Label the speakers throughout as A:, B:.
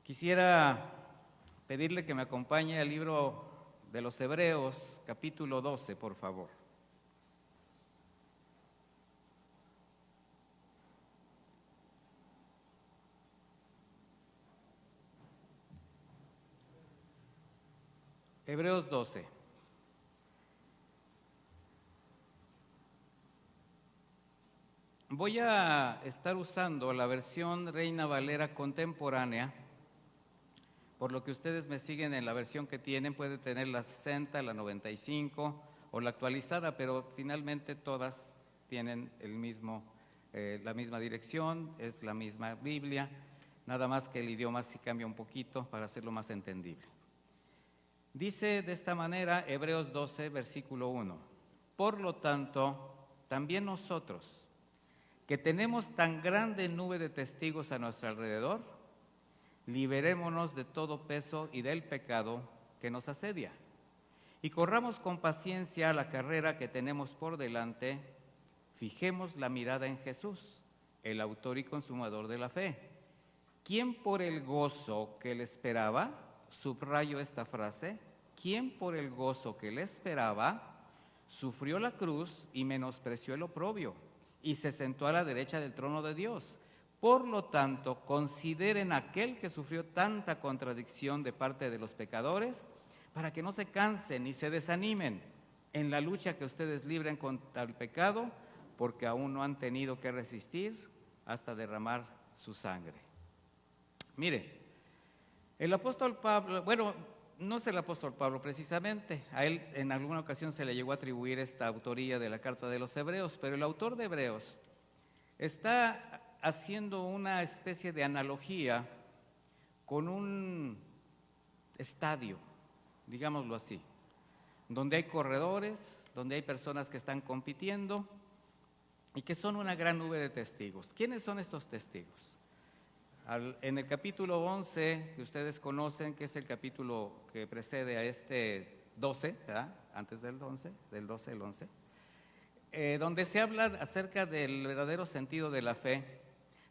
A: Quisiera pedirle que me acompañe al libro de los Hebreos, capítulo 12, por favor. Hebreos 12. Voy a estar usando la versión Reina Valera contemporánea, por lo que ustedes me siguen en la versión que tienen, puede tener la 60, la 95 o la actualizada, pero finalmente todas tienen la misma dirección, es la misma Biblia, nada más que el idioma sí cambia un poquito para hacerlo más entendible. Dice de esta manera Hebreos 12, versículo 1, por lo tanto, también nosotros, que tenemos tan grande nube de testigos a nuestro alrededor, liberémonos de todo peso y del pecado que nos asedia, y corramos con paciencia la carrera que tenemos por delante. Fijemos la mirada en Jesús, el autor y consumador de la fe, quien por el gozo que le esperaba, subrayo esta frase, quien por el gozo que le esperaba, sufrió la cruz y menospreció el oprobio, y se sentó a la derecha del trono de Dios. Por lo tanto, consideren aquel que sufrió tanta contradicción de parte de los pecadores, para que no se cansen ni se desanimen en la lucha que ustedes libren contra el pecado, porque aún no han tenido que resistir hasta derramar su sangre. Mire, el apóstol Pablo, bueno, no es el apóstol Pablo precisamente, a él en alguna ocasión se le llegó a atribuir esta autoría de la carta de los Hebreos, pero el autor de Hebreos está haciendo una especie de analogía con un estadio, digámoslo así, donde hay corredores, donde hay personas que están compitiendo y que son una gran nube de testigos. ¿Quiénes son estos testigos? En el capítulo 11, que ustedes conocen, que es el capítulo que precede a este 12, ¿verdad? Antes del 11, del 12 al 11, donde se habla acerca del verdadero sentido de la fe,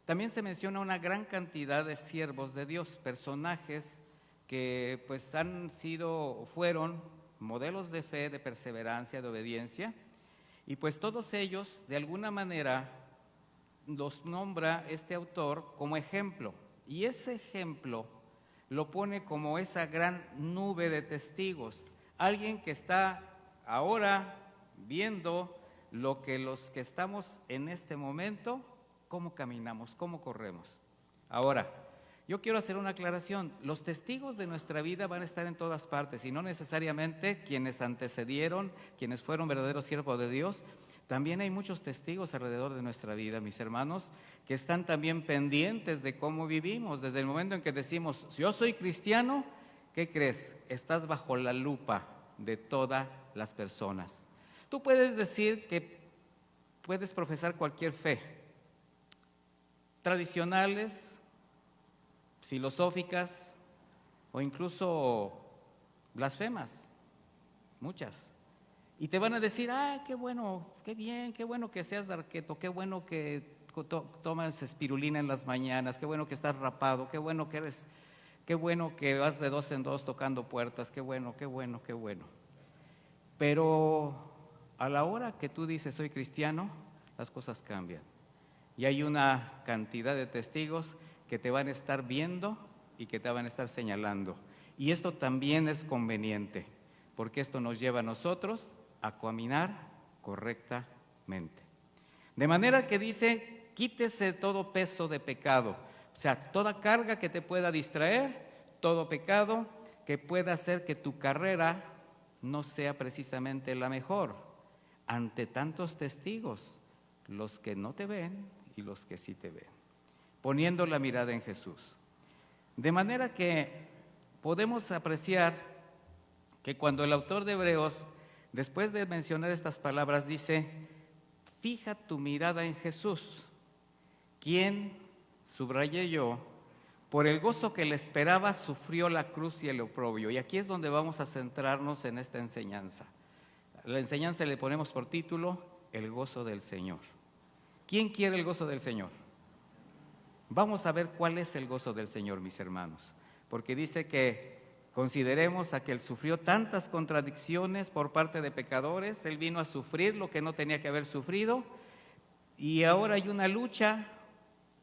A: también se menciona una gran cantidad de siervos de Dios, personajes que pues fueron modelos de fe, de perseverancia, de obediencia, y pues todos ellos de alguna manera los nombra este autor como ejemplo, y ese ejemplo lo pone como esa gran nube de testigos, alguien que está ahora viendo lo que los que estamos en este momento, cómo caminamos, cómo corremos. Ahora, yo quiero hacer una aclaración, los testigos de nuestra vida van a estar en todas partes y no necesariamente quienes antecedieron, quienes fueron verdaderos siervos de Dios. También hay muchos testigos alrededor de nuestra vida, mis hermanos, que están también pendientes de cómo vivimos. Desde el momento en que decimos, yo soy cristiano, ¿qué crees? Estás bajo la lupa de todas las personas. Tú puedes decir que puedes profesar cualquier fe, tradicionales, filosóficas o incluso blasfemas, muchas. Y te van a decir, qué bueno, qué bien, qué bueno que seas darqueto, qué bueno que tomas espirulina en las mañanas, qué bueno que estás rapado, qué bueno que vas de dos en dos tocando puertas, qué bueno, qué bueno, qué bueno. Pero a la hora que tú dices soy cristiano, las cosas cambian. Y hay una cantidad de testigos que te van a estar viendo y que te van a estar señalando. Y esto también es conveniente, porque esto nos lleva a nosotros a caminar correctamente. De manera que dice, quítese todo peso de pecado, o sea, toda carga que te pueda distraer, todo pecado que pueda hacer que tu carrera no sea precisamente la mejor ante tantos testigos, los que no te ven y los que sí te ven, poniendo la mirada en Jesús. De manera que podemos apreciar que cuando el autor de Hebreos, después de mencionar estas palabras, dice, fija tu mirada en Jesús, quien, subrayé yo, por el gozo que le esperaba, sufrió la cruz y el oprobio. Y aquí es donde vamos a centrarnos en esta enseñanza. La enseñanza le ponemos por título, el gozo del Señor. ¿Quién quiere el gozo del Señor? Vamos a ver cuál es el gozo del Señor, mis hermanos. porque dice que consideremos a que Él sufrió tantas contradicciones por parte de pecadores, Él vino a sufrir lo que no tenía que haber sufrido, y ahora hay una lucha,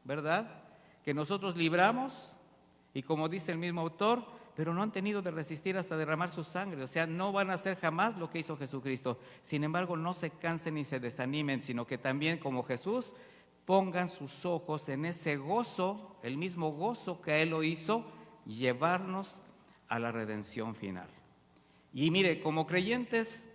A: ¿verdad?, que nosotros libramos, y como dice el mismo autor, pero no han tenido de resistir hasta derramar su sangre, o sea, no van a hacer jamás lo que hizo Jesucristo. Sin embargo, no se cansen ni se desanimen, sino que también, como Jesús, pongan sus ojos en ese gozo, el mismo gozo que Él lo hizo, llevarnos a la redención final. Y mire, como creyentes,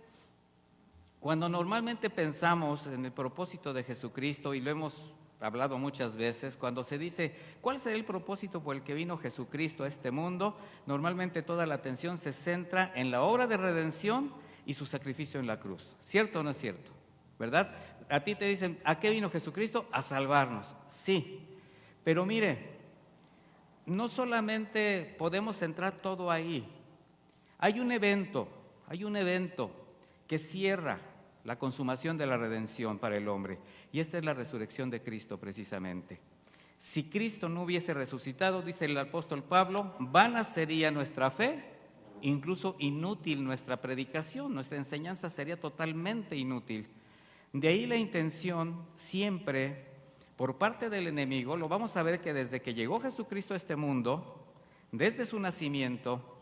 A: cuando normalmente pensamos en el propósito de Jesucristo, y lo hemos hablado muchas veces, cuando se dice, ¿cuál será el propósito por el que vino Jesucristo a este mundo? Normalmente toda la atención se centra en la obra de redención y su sacrificio en la cruz. ¿Cierto o no es cierto? ¿Verdad? A ti te dicen, ¿a qué vino Jesucristo? A salvarnos. Sí, pero mire, no solamente podemos centrar todo ahí. Hay un evento que cierra la consumación de la redención para el hombre, y esta es la resurrección de Cristo precisamente. Si Cristo no hubiese resucitado, dice el apóstol Pablo, vana sería nuestra fe, incluso inútil nuestra predicación, nuestra enseñanza sería totalmente inútil. De ahí la intención siempre por parte del enemigo, lo vamos a ver que desde que llegó Jesucristo a este mundo, desde su nacimiento,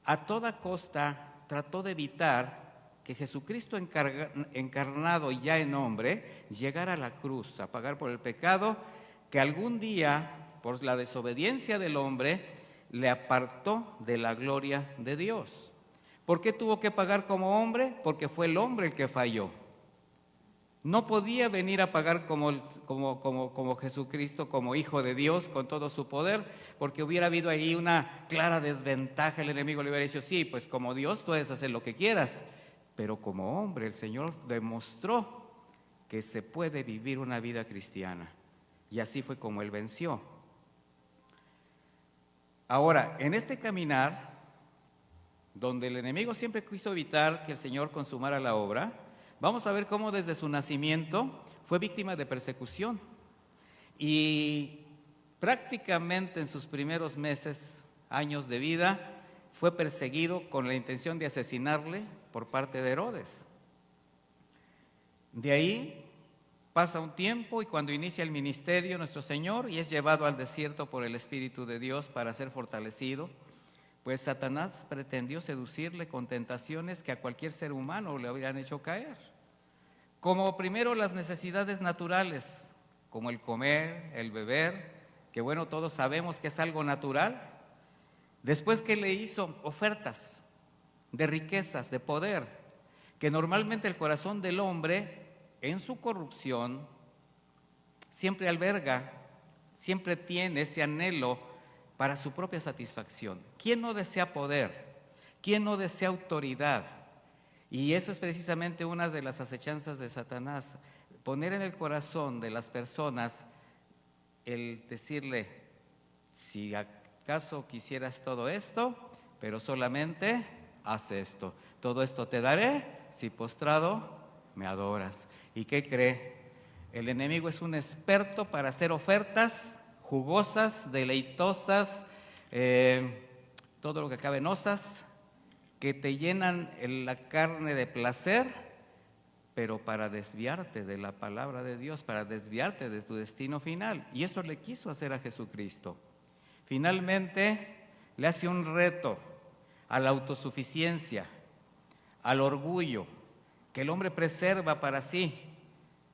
A: a toda costa trató de evitar que Jesucristo encarnado ya en hombre llegara a la cruz a pagar por el pecado que algún día, por la desobediencia del hombre, le apartó de la gloria de Dios. ¿Por qué tuvo que pagar como hombre? Porque fue el hombre el que falló. No podía venir a pagar como Jesucristo, como Hijo de Dios, con todo su poder, porque hubiera habido ahí una clara desventaja. El enemigo le hubiera dicho, sí, pues como Dios tú puedes hacer lo que quieras, pero como hombre el Señor demostró que se puede vivir una vida cristiana, y así fue como Él venció. Ahora, en este caminar, donde el enemigo siempre quiso evitar que el Señor consumara la obra, vamos a ver cómo desde su nacimiento fue víctima de persecución, y prácticamente en sus primeros meses, años de vida, fue perseguido con la intención de asesinarle por parte de Herodes. De ahí pasa un tiempo, y cuando inicia el ministerio nuestro Señor y es llevado al desierto por el Espíritu de Dios para ser fortalecido, pues Satanás pretendió seducirle con tentaciones que a cualquier ser humano le hubieran hecho caer. Como primero las necesidades naturales, como el comer, el beber, que bueno, todos sabemos que es algo natural. Después que le hizo ofertas de riquezas, de poder, que normalmente el corazón del hombre en su corrupción siempre alberga, siempre tiene ese anhelo para su propia satisfacción. ¿Quién no desea poder? ¿Quién no desea autoridad? Y eso es precisamente una de las acechanzas de Satanás, poner en el corazón de las personas el decirle, si acaso quisieras todo esto, pero solamente haz esto. Todo esto te daré si postrado me adoras. ¿Y qué cree? El enemigo es un experto para hacer ofertas jugosas, deleitosas, todo lo que cabenosas, que te llenan la carne de placer, pero para desviarte de la palabra de Dios, para desviarte de tu destino final. Y eso le quiso hacer a Jesucristo. Finalmente le hace un reto a la autosuficiencia, al orgullo, que el hombre preserva para sí.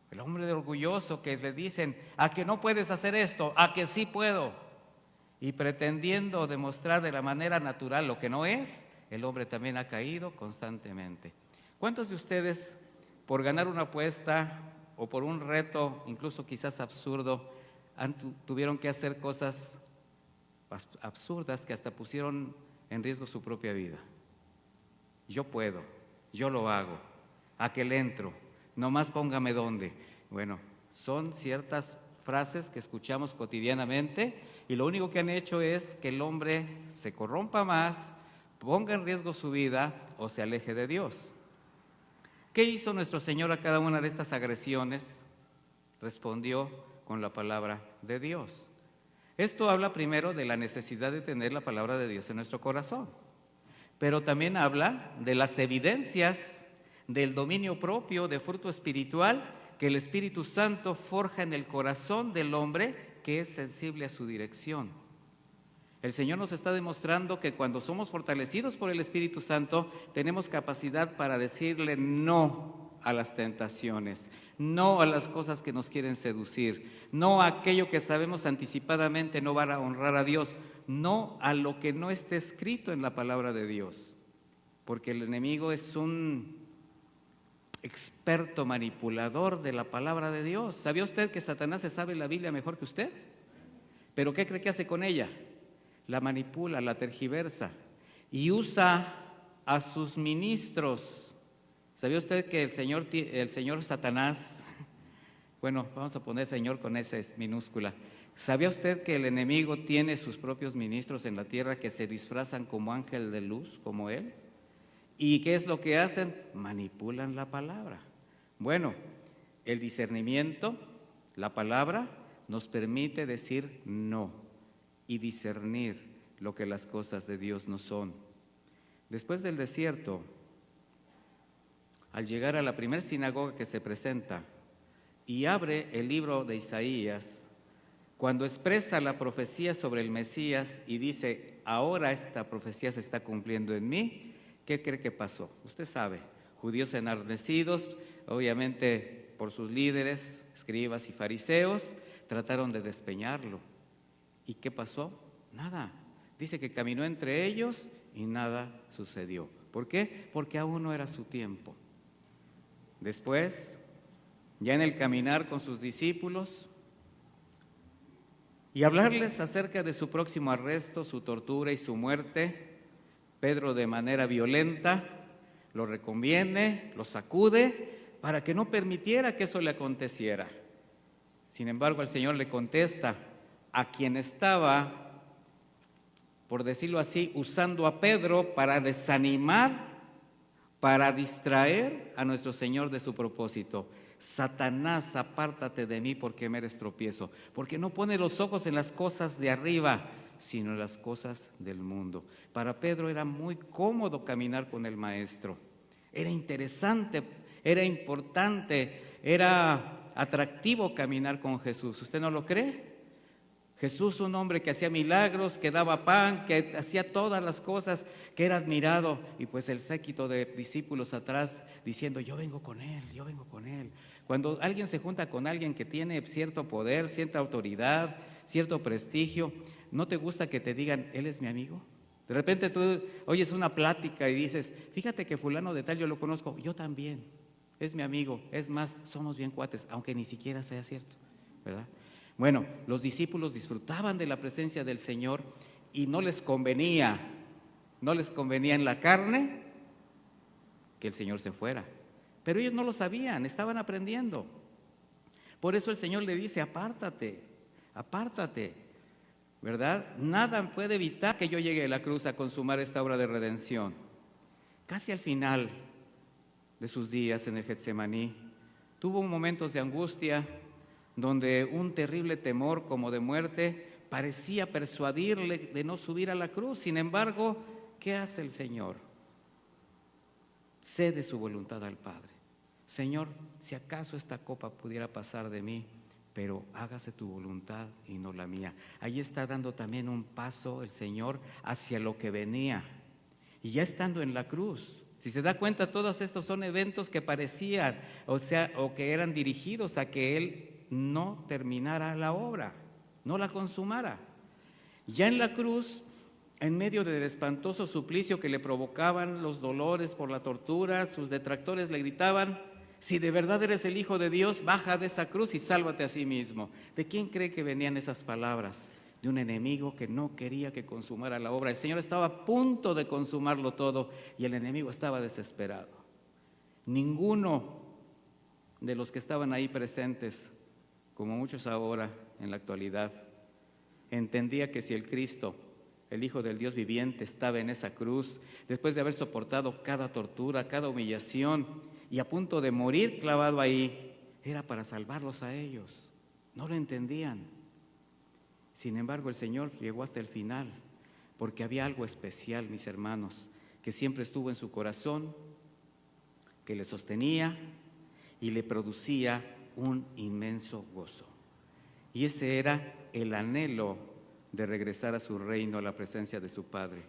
A: El hombre de orgulloso que le dicen, ¿a que no puedes hacer esto? ¿A que sí puedo? Y pretendiendo demostrar de la manera natural lo que no es, el hombre también ha caído constantemente. ¿Cuántos de ustedes, por ganar una apuesta o por un reto, incluso quizás absurdo, tuvieron que hacer cosas absurdas que hasta pusieron en riesgo su propia vida? Yo puedo, yo lo hago, ¿a qué le entro? Nomás póngame dónde. Bueno, son ciertas frases que escuchamos cotidianamente, y lo único que han hecho es que el hombre se corrompa más, ponga en riesgo su vida o se aleje de Dios. ¿Qué hizo nuestro Señor a cada una de estas agresiones? Respondió con la palabra de Dios. Esto habla primero de la necesidad de tener la palabra de Dios en nuestro corazón, pero también habla de las evidencias del dominio propio, de fruto espiritual, que el Espíritu Santo forja en el corazón del hombre que es sensible a su dirección. El Señor nos está demostrando que cuando somos fortalecidos por el Espíritu Santo, tenemos capacidad para decirle no a las tentaciones, no a las cosas que nos quieren seducir, no a aquello que sabemos anticipadamente no va a honrar a Dios, no a lo que no esté escrito en la palabra de Dios, porque el enemigo es un experto manipulador de la palabra de Dios. ¿Sabía usted que Satanás se sabe la Biblia mejor que usted? ¿Pero qué cree que hace con ella? La manipula, la tergiversa y usa a sus ministros. ¿Sabía usted que el señor Satanás, bueno, vamos a poner señor con S minúscula, ¿sabía usted que el enemigo tiene sus propios ministros en la tierra que se disfrazan como ángel de luz, como él? ¿Y qué es lo que hacen? Manipulan la palabra. Bueno, el discernimiento, la palabra, nos permite decir no y discernir lo que las cosas de Dios no son. Después del desierto, al llegar a la primera sinagoga que se presenta y abre el libro de Isaías, cuando expresa la profecía sobre el Mesías y dice, ahora esta profecía se está cumpliendo en mí, ¿qué cree que pasó? Usted sabe, judíos enardecidos, obviamente por sus líderes, escribas y fariseos, trataron de despeñarlo. ¿Y qué pasó? Nada. Dice que caminó entre ellos y nada sucedió. ¿Por qué? Porque aún no era su tiempo. Después, ya en el caminar con sus discípulos y hablarles acerca de su próximo arresto, su tortura y su muerte, Pedro de manera violenta lo reconviene, lo sacude para que no permitiera que eso le aconteciera. Sin embargo, el Señor le contesta a quien estaba, por decirlo así, usando a Pedro para desanimar, para distraer a nuestro Señor de su propósito. Satanás, apártate de mí porque me eres tropiezo, porque no pone los ojos en las cosas de arriba, sino en las cosas del mundo. Para Pedro era muy cómodo caminar con el Maestro, era interesante, era importante, era atractivo caminar con Jesús. ¿Usted no lo cree? Jesús, un hombre que hacía milagros, que daba pan, que hacía todas las cosas, que era admirado, y pues el séquito de discípulos atrás diciendo, yo vengo con él, yo vengo con él. Cuando alguien se junta con alguien que tiene cierto poder, cierta autoridad, cierto prestigio, ¿no te gusta que te digan, él es mi amigo? De repente tú oyes una plática y dices, fíjate que fulano de tal yo lo conozco, yo también, es mi amigo, es más, somos bien cuates, aunque ni siquiera sea cierto, ¿verdad? Bueno, los discípulos disfrutaban de la presencia del Señor y no les convenía en la carne que el Señor se fuera. Pero ellos no lo sabían, estaban aprendiendo. Por eso el Señor le dice, apártate, apártate, ¿verdad? Nada puede evitar que yo llegue a la cruz a consumar esta obra de redención. Casi al final de sus días en el Getsemaní, tuvo momentos de angustia, donde un terrible temor como de muerte parecía persuadirle de no subir a la cruz. Sin embargo, ¿qué hace el Señor? Cede su voluntad al Padre. Señor, si acaso esta copa pudiera pasar de mí, pero hágase tu voluntad y no la mía. Ahí está dando también un paso el Señor hacia lo que venía. Y ya estando en la cruz, si se da cuenta, todos estos son eventos que parecían, o que eran dirigidos a que Él no terminara la obra, no la consumara. Ya en la cruz, en medio del espantoso suplicio que le provocaban los dolores por la tortura, sus detractores le gritaban, si de verdad eres el Hijo de Dios, baja de esa cruz y sálvate a sí mismo. ¿De quién cree que venían esas palabras? De un enemigo que no quería que consumara la obra. El Señor estaba a punto de consumarlo todo y el enemigo estaba desesperado. Ninguno de los que estaban ahí presentes, como muchos ahora en la actualidad, entendía que si el Cristo, el Hijo del Dios viviente, estaba en esa cruz, después de haber soportado cada tortura, cada humillación y a punto de morir clavado ahí, era para salvarlos a ellos. No lo entendían. Sin embargo, el Señor llegó hasta el final, porque había algo especial, mis hermanos, que siempre estuvo en su corazón, que le sostenía y le producía un inmenso gozo. Y ese era el anhelo de regresar a su reino, a la presencia de su Padre.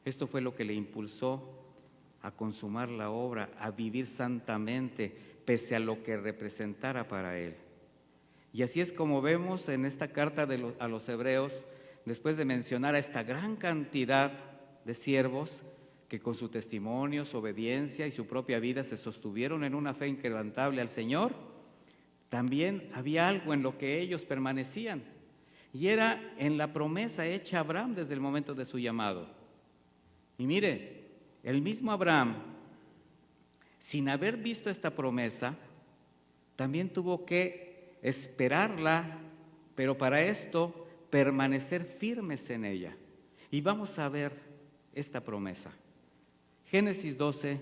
A: Esto fue lo que le impulsó a consumar la obra, a vivir santamente, pese a lo que representara para él. Y así es como vemos en esta carta a los hebreos, después de mencionar a esta gran cantidad de siervos que con su testimonio, su obediencia y su propia vida se sostuvieron en una fe inquebrantable al Señor, también había algo en lo que ellos permanecían, y era en la promesa hecha a Abraham desde el momento de su llamado. Y mire, el mismo Abraham, sin haber visto esta promesa, también tuvo que esperarla, pero para esto permanecer firmes en ella. Y vamos a ver esta promesa. Génesis 12,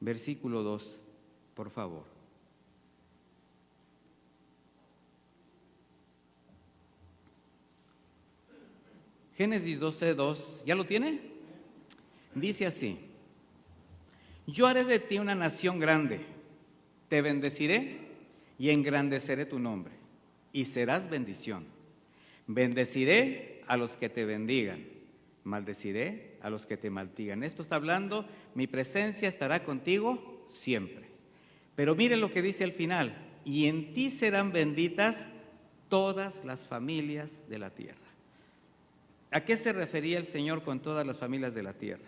A: versículo 2, por favor. Génesis 12, 2, ¿ya lo tiene? Dice así: yo haré de ti una nación grande, te bendeciré y engrandeceré tu nombre, y serás bendición. Bendeciré a los que te bendigan, maldeciré a los que te maldigan. Esto está hablando, mi presencia estará contigo siempre. Pero mire lo que dice al final: y en ti serán benditas todas las familias de la tierra. ¿A qué se refería el Señor con todas las familias de la tierra?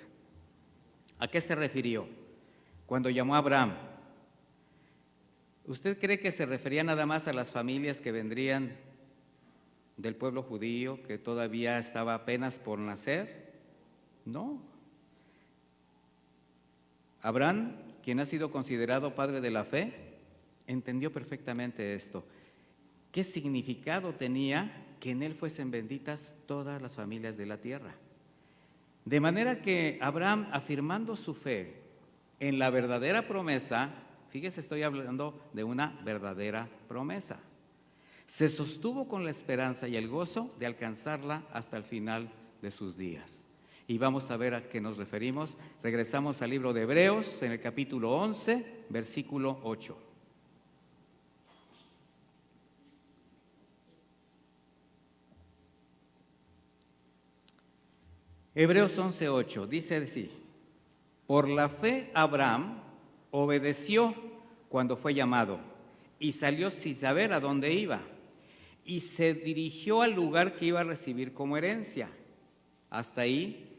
A: ¿A qué se refirió cuando llamó a Abraham? ¿Usted cree que se refería nada más a las familias que vendrían del pueblo judío, que todavía estaba apenas por nacer? No. Abraham, quien ha sido considerado padre de la fe, entendió perfectamente esto. ¿Qué significado tenía que en él fuesen benditas todas las familias de la tierra? De manera que Abraham, afirmando su fe en la verdadera promesa, fíjese, estoy hablando de una verdadera promesa, se sostuvo con la esperanza y el gozo de alcanzarla hasta el final de sus días. Y vamos a ver a qué nos referimos. Regresamos al libro de Hebreos, en el capítulo 11, versículo 8. Hebreos 11:8 dice así: por la fe Abraham obedeció cuando fue llamado y salió sin saber a dónde iba, y se dirigió al lugar que iba a recibir como herencia. Hasta ahí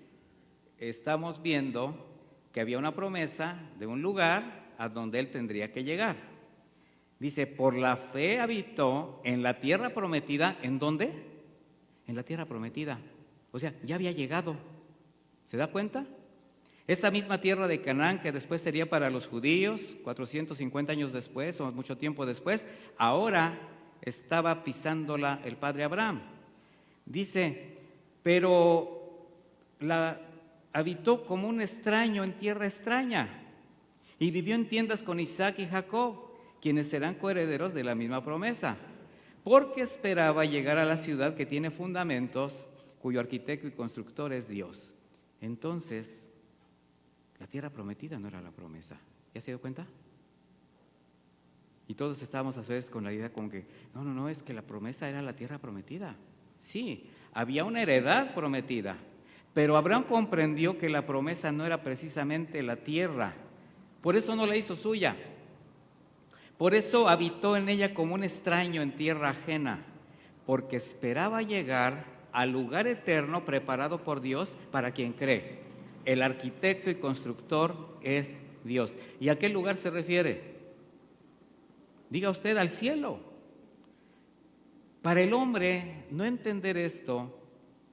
A: estamos viendo que había una promesa de un lugar a donde él tendría que llegar. Dice, por la fe habitó en la tierra prometida. ¿En dónde? En la tierra prometida. O sea, ya había llegado. ¿Se da cuenta? Esa misma tierra de Canaán, que después sería para los judíos, 450 años después o mucho tiempo después, ahora estaba pisándola el padre Abraham. Dice, pero la habitó como un extraño en tierra extraña y vivió en tiendas con Isaac y Jacob, quienes serán coherederos de la misma promesa, porque esperaba llegar a la ciudad que tiene fundamentos, cuyo arquitecto y constructor es Dios. Entonces, la tierra prometida no era la promesa. ¿Ya se dio cuenta? Y todos estábamos a veces con la idea como que, no, es que la promesa era la tierra prometida. Sí, había una heredad prometida, pero Abraham comprendió que la promesa no era precisamente la tierra. Por eso no la hizo suya. Por eso habitó en ella como un extraño en tierra ajena, porque esperaba llegar al lugar eterno preparado por Dios para quien cree. El arquitecto y constructor es Dios. ¿Y a qué lugar se refiere? Diga usted, al cielo. Para el hombre no entender esto,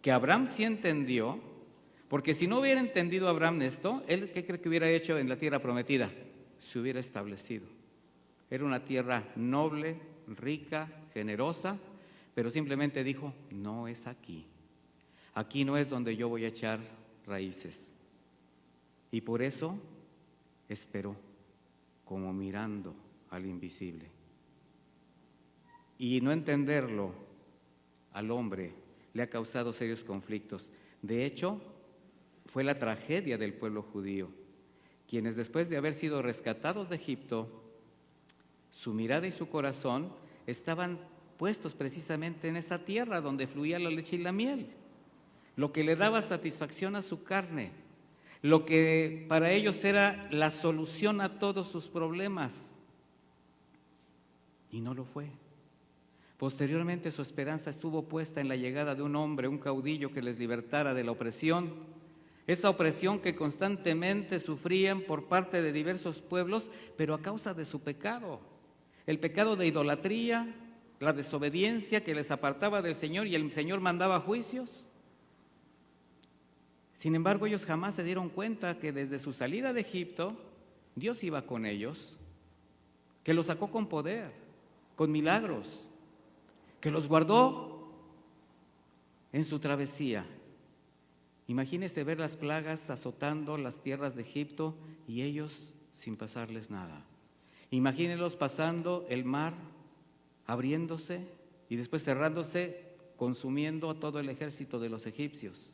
A: que Abraham sí entendió, porque si no hubiera entendido Abraham esto, ¿él qué cree que hubiera hecho en la tierra prometida? Se hubiera establecido. Era una tierra noble, rica, generosa, pero simplemente dijo, no es aquí. Aquí no es donde yo voy a echar raíces. Y por eso esperó, como mirando al invisible. Y no entenderlo al hombre le ha causado serios conflictos. De hecho, fue la tragedia del pueblo judío, quienes después de haber sido rescatados de Egipto, su mirada y su corazón estaban puestos precisamente en esa tierra donde fluía la leche y la miel, lo que le daba satisfacción a su carne, lo que para ellos era la solución a todos sus problemas. Y no lo fue. Posteriormente su esperanza estuvo puesta en la llegada de un hombre, un caudillo que les libertara de la opresión, esa opresión que constantemente sufrían por parte de diversos pueblos, pero a causa de su pecado, el pecado de idolatría, la desobediencia que les apartaba del Señor y el Señor mandaba juicios. Sin embargo, ellos jamás se dieron cuenta que desde su salida de Egipto, Dios iba con ellos, que los sacó con poder, con milagros, que los guardó en su travesía. Imagínense ver las plagas azotando las tierras de Egipto y ellos sin pasarles nada. Imagínenlos pasando el mar, abriéndose y después cerrándose, consumiendo a todo el ejército de los egipcios.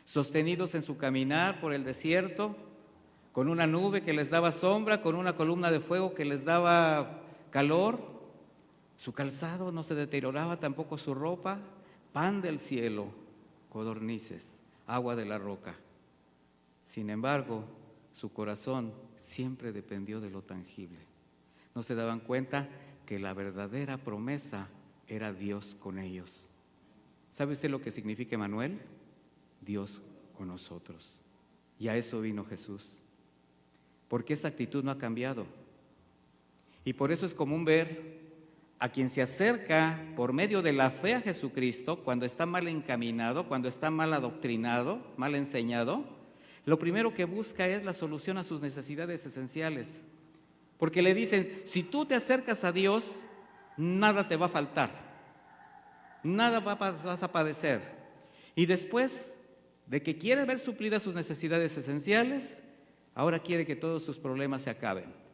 A: Sostenidos en su caminar por el desierto, con una nube que les daba sombra, con una columna de fuego que les daba calor, su calzado no se deterioraba, tampoco su ropa, pan del cielo, codornices, agua de la roca. Sin embargo, su corazón siempre dependió de lo tangible. No se daban cuenta que la verdadera promesa era Dios con ellos. ¿Sabe usted lo que significa Emmanuel? Dios con nosotros. Y a eso vino Jesús. Porque esa actitud no ha cambiado. Y por eso es común ver a quien se acerca por medio de la fe a Jesucristo cuando está mal encaminado, cuando está mal adoctrinado, mal enseñado, lo primero que busca es la solución a sus necesidades esenciales. Porque le dicen, si tú te acercas a Dios, nada te va a faltar, nada vas a padecer. Y después de que quiere ver suplidas sus necesidades esenciales, ahora quiere que todos sus problemas se acaben.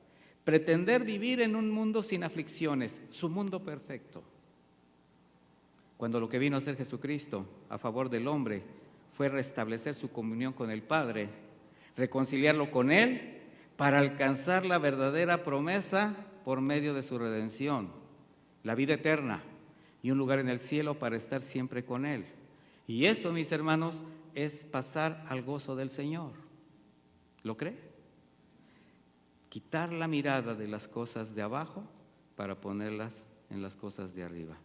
A: Pretender vivir en un mundo sin aflicciones, su mundo perfecto. Cuando lo que vino a hacer Jesucristo a favor del hombre fue restablecer su comunión con el Padre, reconciliarlo con Él para alcanzar la verdadera promesa por medio de su redención, la vida eterna y un lugar en el cielo para estar siempre con Él. Y eso, mis hermanos, es pasar al gozo del Señor. ¿Lo cree? Quitar la mirada de las cosas de abajo para ponerlas en las cosas de arriba.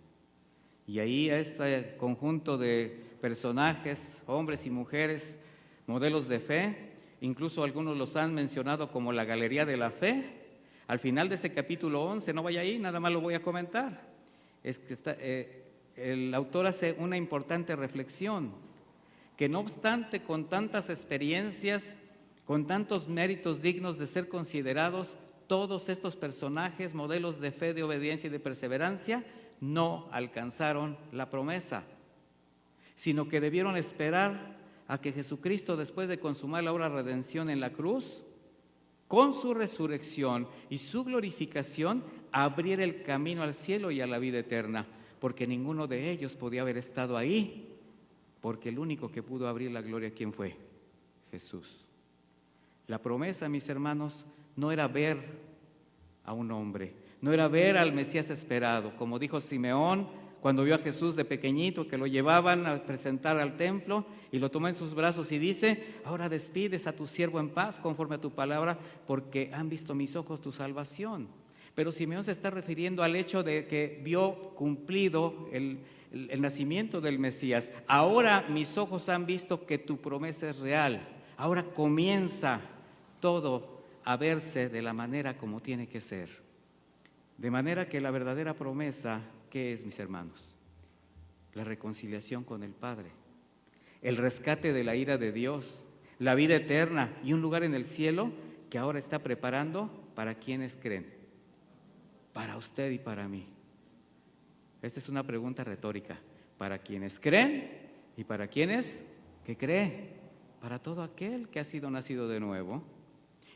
A: Y ahí a este conjunto de personajes, hombres y mujeres, modelos de fe, incluso algunos los han mencionado como la galería de la fe. Al final de ese capítulo 11, no vaya ahí, nada más lo voy a comentar. Es que el autor hace una importante reflexión, que no obstante con tantas experiencias, con tantos méritos dignos de ser considerados, todos estos personajes, modelos de fe, de obediencia y de perseverancia, no alcanzaron la promesa, sino que debieron esperar a que Jesucristo, después de consumar la obra de redención en la cruz, con su resurrección y su glorificación, abriera el camino al cielo y a la vida eterna, porque ninguno de ellos podía haber estado ahí, porque el único que pudo abrir la gloria, ¿quién fue? Jesús. La promesa, mis hermanos, no era ver a un hombre, no era ver al Mesías esperado, como dijo Simeón cuando vio a Jesús de pequeñito, que lo llevaban a presentar al templo y lo tomó en sus brazos y dice, ahora despides a tu siervo en paz conforme a tu palabra, porque han visto mis ojos tu salvación. Pero Simeón se está refiriendo al hecho de que vio cumplido el nacimiento del Mesías. Ahora mis ojos han visto que tu promesa es real. Ahora comienza todo a verse de la manera como tiene que ser. De manera que la verdadera promesa, ¿qué es, mis hermanos? La reconciliación con el Padre, el rescate de la ira de Dios, la vida eterna y un lugar en el cielo que ahora está preparando para quienes creen, para usted y para mí. Esta es una pregunta retórica. ¿Para quienes creen y para quienes que creen? Para todo aquel que ha sido nacido de nuevo.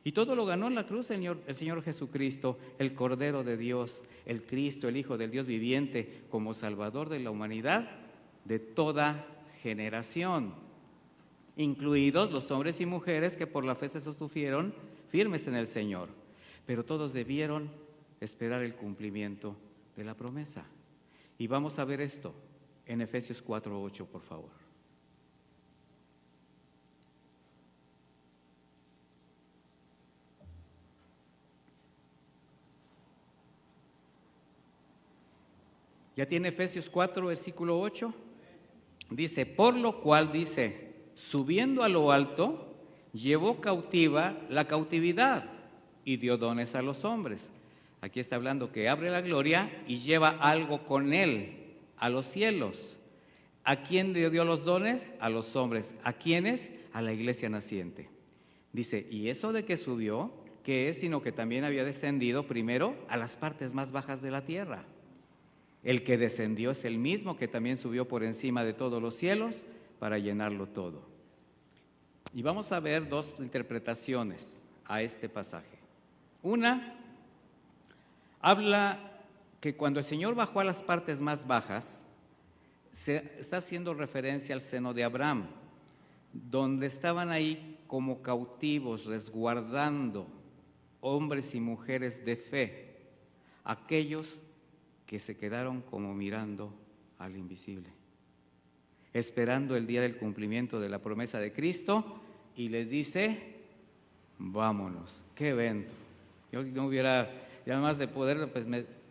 A: Y todo lo ganó en la cruz el Señor Jesucristo, el Cordero de Dios, el Cristo, el Hijo del Dios viviente, como Salvador de la humanidad de toda generación, incluidos los hombres y mujeres que por la fe se sostuvieron firmes en el Señor. Pero todos debieron esperar el cumplimiento de la promesa. Y vamos a ver esto en Efesios 4:8, por favor. ¿Ya tiene Efesios 4, versículo 8? Dice, por lo cual, dice, subiendo a lo alto, llevó cautiva la cautividad y dio dones a los hombres. Aquí está hablando que abre la gloria y lleva algo con él a los cielos. ¿A quién le dio los dones? A los hombres. ¿A quiénes? A la iglesia naciente. Dice, y eso de que subió, ¿qué es? Sino que también había descendido primero a las partes más bajas de la tierra. El que descendió es el mismo que también subió por encima de todos los cielos para llenarlo todo. Y vamos a ver dos interpretaciones a este pasaje. Una, habla que cuando el Señor bajó a las partes más bajas, se está haciendo referencia al seno de Abraham, donde estaban ahí como cautivos, resguardando hombres y mujeres de fe, aquellos que se quedaron como mirando al invisible, esperando el día del cumplimiento de la promesa de Cristo, y les dice, vámonos. ¡Qué evento! Yo no hubiera, y además de poder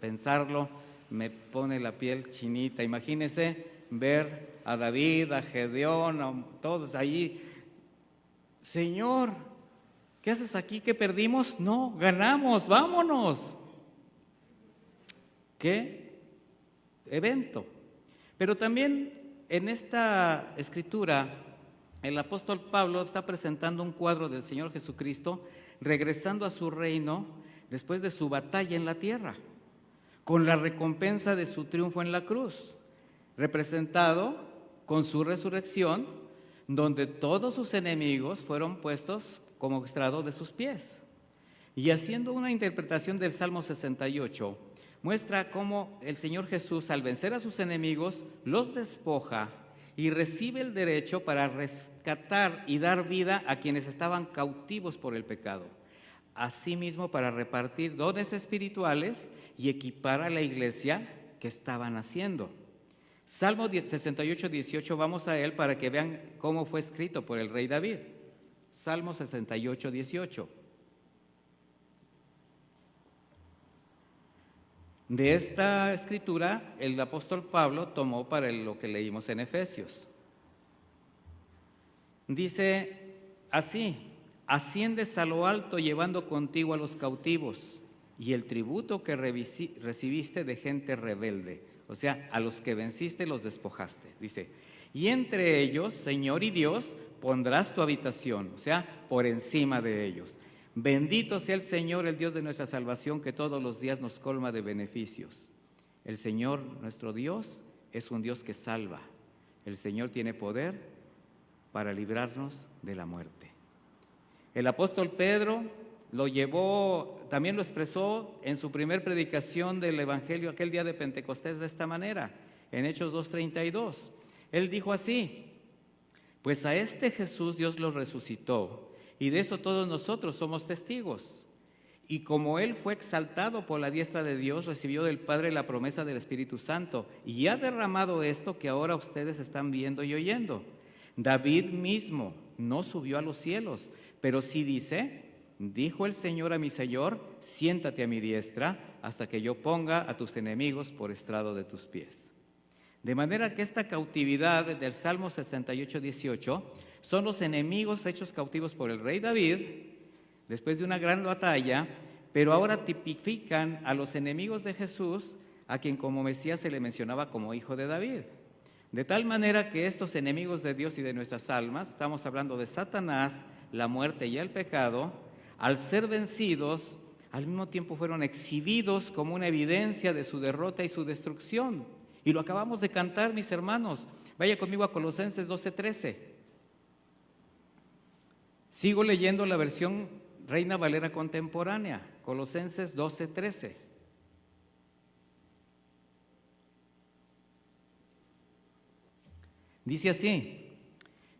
A: pensarlo, me pone la piel chinita. Imagínense ver a David, a Gedeón, a todos allí. Señor, ¿qué haces aquí? ¿Qué perdimos? No, ganamos, vámonos. ¿Qué evento? Pero también en esta escritura, el apóstol Pablo está presentando un cuadro del Señor Jesucristo regresando a su reino después de su batalla en la tierra, con la recompensa de su triunfo en la cruz, representado con su resurrección, donde todos sus enemigos fueron puestos como estrado de sus pies. Y haciendo una interpretación del Salmo 68, muestra cómo el Señor Jesús, al vencer a sus enemigos, los despoja y recibe el derecho para rescatar y dar vida a quienes estaban cautivos por el pecado. Asimismo, para repartir dones espirituales y equipar a la iglesia que estaban haciendo. Salmo 68, 18, vamos a él para que vean cómo fue escrito por el rey David. Salmo 68, 18. De esta escritura, el apóstol Pablo tomó para lo que leímos en Efesios. Dice así, asciendes a lo alto llevando contigo a los cautivos y el tributo que recibiste de gente rebelde, o sea, a los que venciste los despojaste. Dice, y entre ellos, Señor y Dios, pondrás tu habitación, o sea, por encima de ellos. Bendito sea el Señor, el Dios de nuestra salvación, que todos los días nos colma de beneficios. El Señor, nuestro Dios, es un Dios que salva. El Señor tiene poder para librarnos de la muerte. El apóstol Pedro lo llevó, también lo expresó en su primer predicación del Evangelio aquel día de Pentecostés de esta manera, en Hechos 2:32. Él dijo así, pues a este Jesús Dios lo resucitó, y de eso todos nosotros somos testigos. Y como Él fue exaltado por la diestra de Dios, recibió del Padre la promesa del Espíritu Santo, y ha derramado esto que ahora ustedes están viendo y oyendo. David mismo no subió a los cielos, pero sí dice, dijo el Señor a mi Señor, siéntate a mi diestra, hasta que yo ponga a tus enemigos por estrado de tus pies. De manera que esta cautividad del Salmo 68, 18, son los enemigos hechos cautivos por el rey David, después de una gran batalla, pero ahora tipifican a los enemigos de Jesús, a quien como Mesías se le mencionaba como hijo de David. De tal manera que estos enemigos de Dios y de nuestras almas, estamos hablando de Satanás, la muerte y el pecado, al ser vencidos, al mismo tiempo fueron exhibidos como una evidencia de su derrota y su destrucción. Y lo acabamos de cantar, mis hermanos. Vaya conmigo a Colosenses 12:13. Sigo leyendo la versión Reina Valera contemporánea, Colosenses 12:13. Dice así: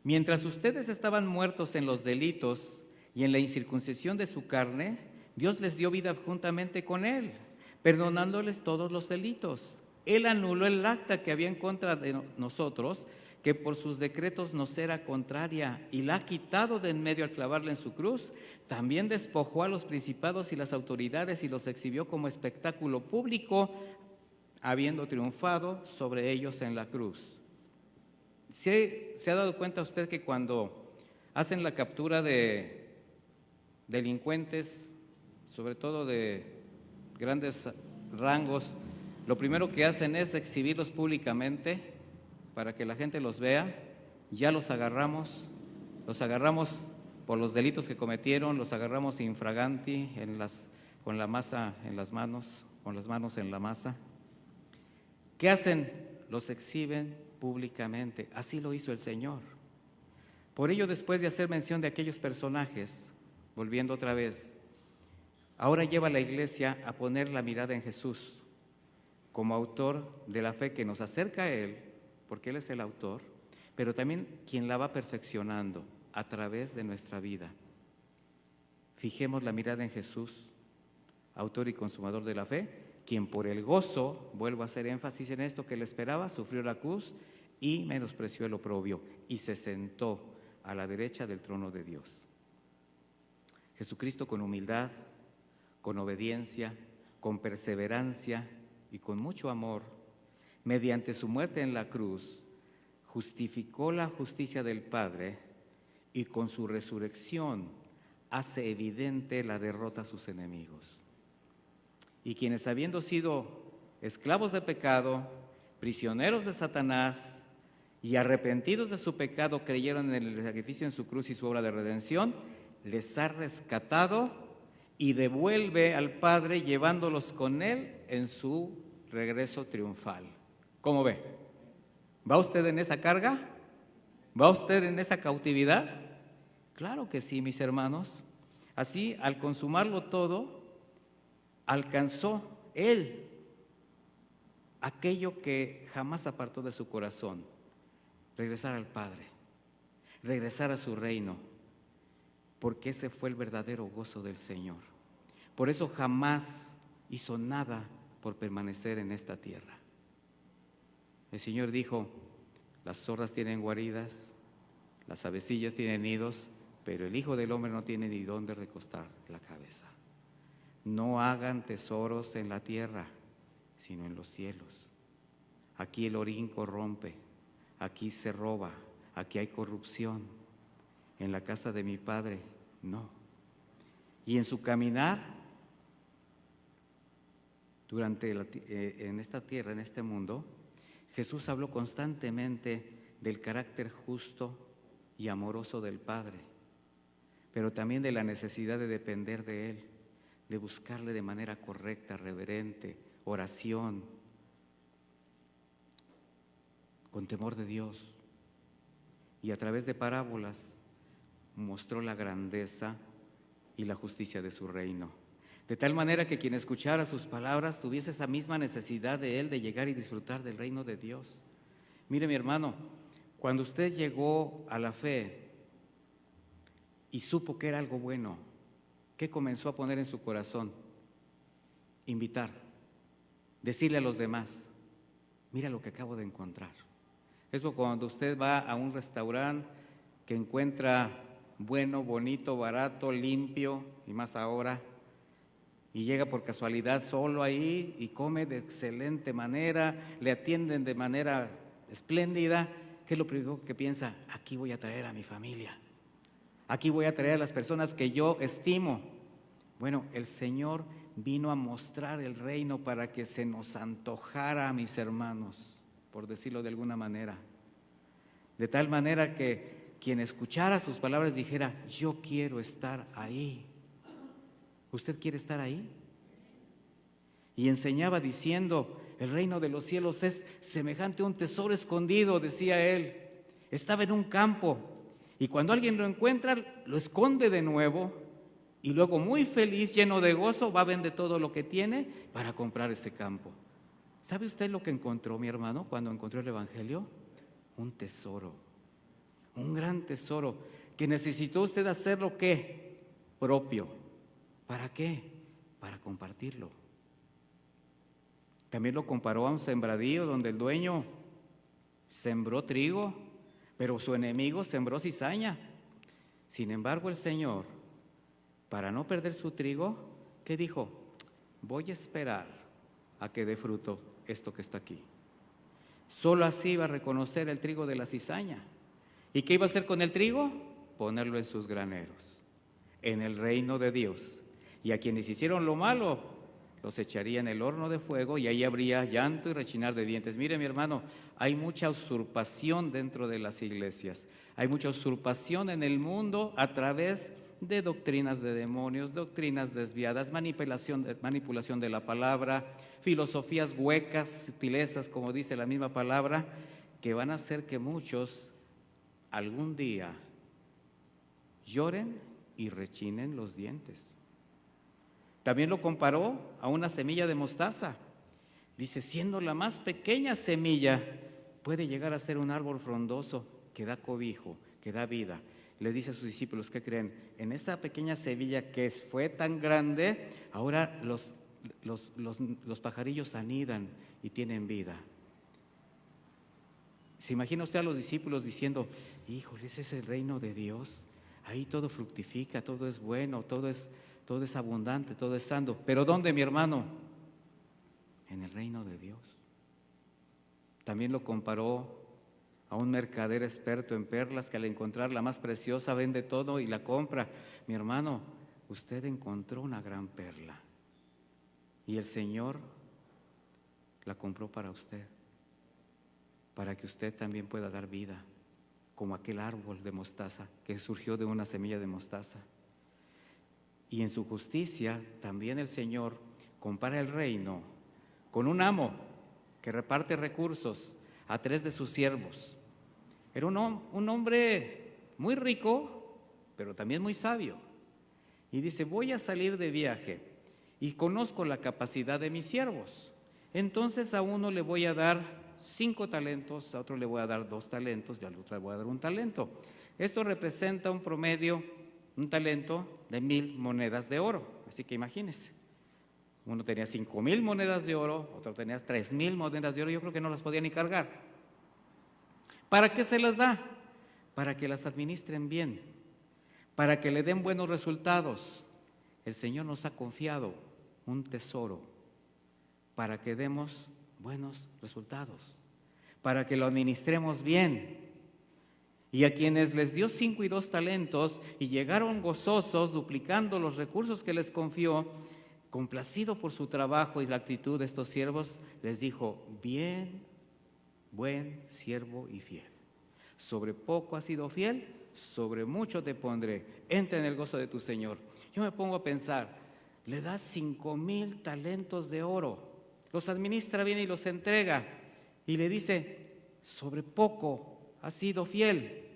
A: mientras ustedes estaban muertos en los delitos y en la incircuncisión de su carne, Dios les dio vida juntamente con Él, perdonándoles todos los delitos. Él anuló el acta que había en contra de nosotros, que por sus decretos nos era contraria, y la ha quitado de en medio al clavarla en su cruz. También despojó a los principados y las autoridades y los exhibió como espectáculo público, habiendo triunfado sobre ellos en la cruz. ¿Se ha dado cuenta usted que cuando hacen la captura de delincuentes, sobre todo de grandes rangos, lo primero que hacen es exhibirlos públicamente para que la gente los vea? Ya los agarramos por los delitos que cometieron, los agarramos infraganti con la masa en las manos, con las manos en la masa. ¿Qué hacen? Los exhiben públicamente. Así lo hizo el Señor. Por ello, después de hacer mención de aquellos personajes, volviendo otra vez, ahora lleva a la iglesia a poner la mirada en Jesús como autor de la fe que nos acerca a Él, porque Él es el autor, pero también quien la va perfeccionando a través de nuestra vida. Fijemos la mirada en Jesús, autor y consumador de la fe, quien por el gozo, vuelvo a hacer énfasis en esto, que le esperaba, sufrió la cruz y menospreció el oprobio y se sentó a la derecha del trono de Dios. Jesucristo con humildad, con obediencia, con perseverancia y con mucho amor, mediante su muerte en la cruz, justificó la justicia del Padre y con su resurrección hace evidente la derrota a sus enemigos. Y quienes, habiendo sido esclavos de pecado, prisioneros de Satanás y arrepentidos de su pecado, creyeron en el sacrificio en su cruz y su obra de redención, les ha rescatado y devuelve al Padre, llevándolos con Él en su regreso triunfal. ¿Cómo ve? ¿Va usted en esa carga? ¿Va usted en esa cautividad? Claro que sí, mis hermanos. Así, al consumarlo todo, alcanzó Él aquello que jamás apartó de su corazón: regresar al Padre, regresar a su reino, porque ese fue el verdadero gozo del Señor. Por eso jamás hizo nada por permanecer en esta tierra. El Señor dijo: las zorras tienen guaridas, las avecillas tienen nidos, pero el Hijo del Hombre no tiene ni dónde recostar la cabeza. No hagan tesoros en la tierra, sino en los cielos. Aquí el orín corrompe, aquí se roba, aquí hay corrupción. En la casa de mi Padre, no. Y en su caminar en esta tierra, en este mundo, Jesús habló constantemente del carácter justo y amoroso del Padre, pero también de la necesidad de depender de Él, de buscarle de manera correcta, reverente, oración, con temor de Dios. Y a través de parábolas mostró la grandeza y la justicia de su reino, de tal manera que quien escuchara sus palabras tuviese esa misma necesidad de Él de llegar y disfrutar del reino de Dios. Mire, mi hermano, cuando usted llegó a la fe y supo que era algo bueno, ¿qué comenzó a poner en su corazón? Invitar, decirle a los demás: mira lo que acabo de encontrar. Eso cuando usted va a un restaurante que encuentra bueno, bonito, barato, limpio, y más ahora, y llega por casualidad solo ahí y come de excelente manera, le atienden de manera espléndida. ¿Qué es lo primero que piensa? Aquí voy a traer a mi familia, aquí voy a traer a las personas que yo estimo. Bueno, el Señor vino a mostrar el reino para que se nos antojara a mis hermanos, por decirlo de alguna manera, de tal manera que quien escuchara sus palabras dijera: yo quiero estar ahí. ¿Usted quiere estar ahí? Y enseñaba diciendo: el reino de los cielos es semejante a un tesoro escondido, decía él. Estaba en un campo y cuando alguien lo encuentra, lo esconde de nuevo Y luego muy feliz, lleno de gozo, va a vender todo lo que tiene para comprar ese campo. ¿Sabe usted lo que encontró, mi hermano, cuando encontró el Evangelio? Un tesoro, un gran tesoro, que necesitó usted hacerlo, ¿qué? Propio. ¿Para qué? Para compartirlo. También lo comparó a un sembradío donde el dueño sembró trigo, pero su enemigo sembró cizaña. Sin embargo, el Señor, para no perder su trigo, ¿qué dijo? Voy a esperar a que dé fruto esto que está aquí. Solo así iba a reconocer el trigo de la cizaña. ¿Y qué iba a hacer con el trigo? Ponerlo en sus graneros, en el reino de Dios. Y a quienes hicieron lo malo, los echaría en el horno de fuego y ahí habría llanto y rechinar de dientes. Mire, mi hermano, hay mucha usurpación dentro de las iglesias. Hay mucha usurpación en el mundo a través de doctrinas de demonios, doctrinas desviadas, manipulación de la palabra, filosofías huecas, sutilezas, como dice la misma palabra, que van a hacer que muchos algún día lloren y rechinen los dientes. También lo comparó a una semilla de mostaza. Dice, siendo la más pequeña semilla, puede llegar a ser un árbol frondoso que da cobijo, que da vida. Les dice a sus discípulos, ¿qué creen? En esta pequeña semilla que fue tan grande, ahora los pajarillos anidan y tienen vida. ¿Se imagina usted a los discípulos diciendo, híjole, ese es el reino de Dios? Ahí todo fructifica, todo es bueno, todo es abundante, todo es sano. ¿Pero dónde, mi hermano? En el reino de Dios. También lo comparó a un mercader experto en perlas que al encontrar la más preciosa vende todo y la compra. Mi hermano, usted encontró una gran perla y el Señor la compró para usted, para que usted también pueda dar vida, como aquel árbol de mostaza que surgió de una semilla de mostaza. Y en su justicia también el Señor compara el reino con un amo que reparte recursos a 3 de sus siervos. Era un hombre muy rico, pero también muy sabio. Y dice, voy a salir de viaje y conozco la capacidad de mis siervos. Entonces a uno le voy a dar 5 talentos, a otro le voy a dar 2 talentos y al otro le voy a dar 1 talento. Esto representa un promedio, un talento de 1,000 monedas de oro. Así que imagínense, uno tenía 5,000 monedas de oro, otro tenía 3,000 monedas de oro, yo creo que no las podía ni cargar. ¿Para qué se las da? Para que las administren bien, para que le den buenos resultados. El Señor nos ha confiado un tesoro para que demos buenos resultados, para que lo administremos bien. Y a quienes les dio 5 y 2 talentos y llegaron gozosos, duplicando los recursos que les confió, complacido por su trabajo y la actitud de estos siervos, les dijo, bien, buen siervo y fiel. Sobre poco has sido fiel, sobre mucho te pondré. Entra en el gozo de tu Señor. Yo me pongo a pensar, le das 5,000 talentos de oro, los administra bien y los entrega, y le dice, sobre poco has sido fiel.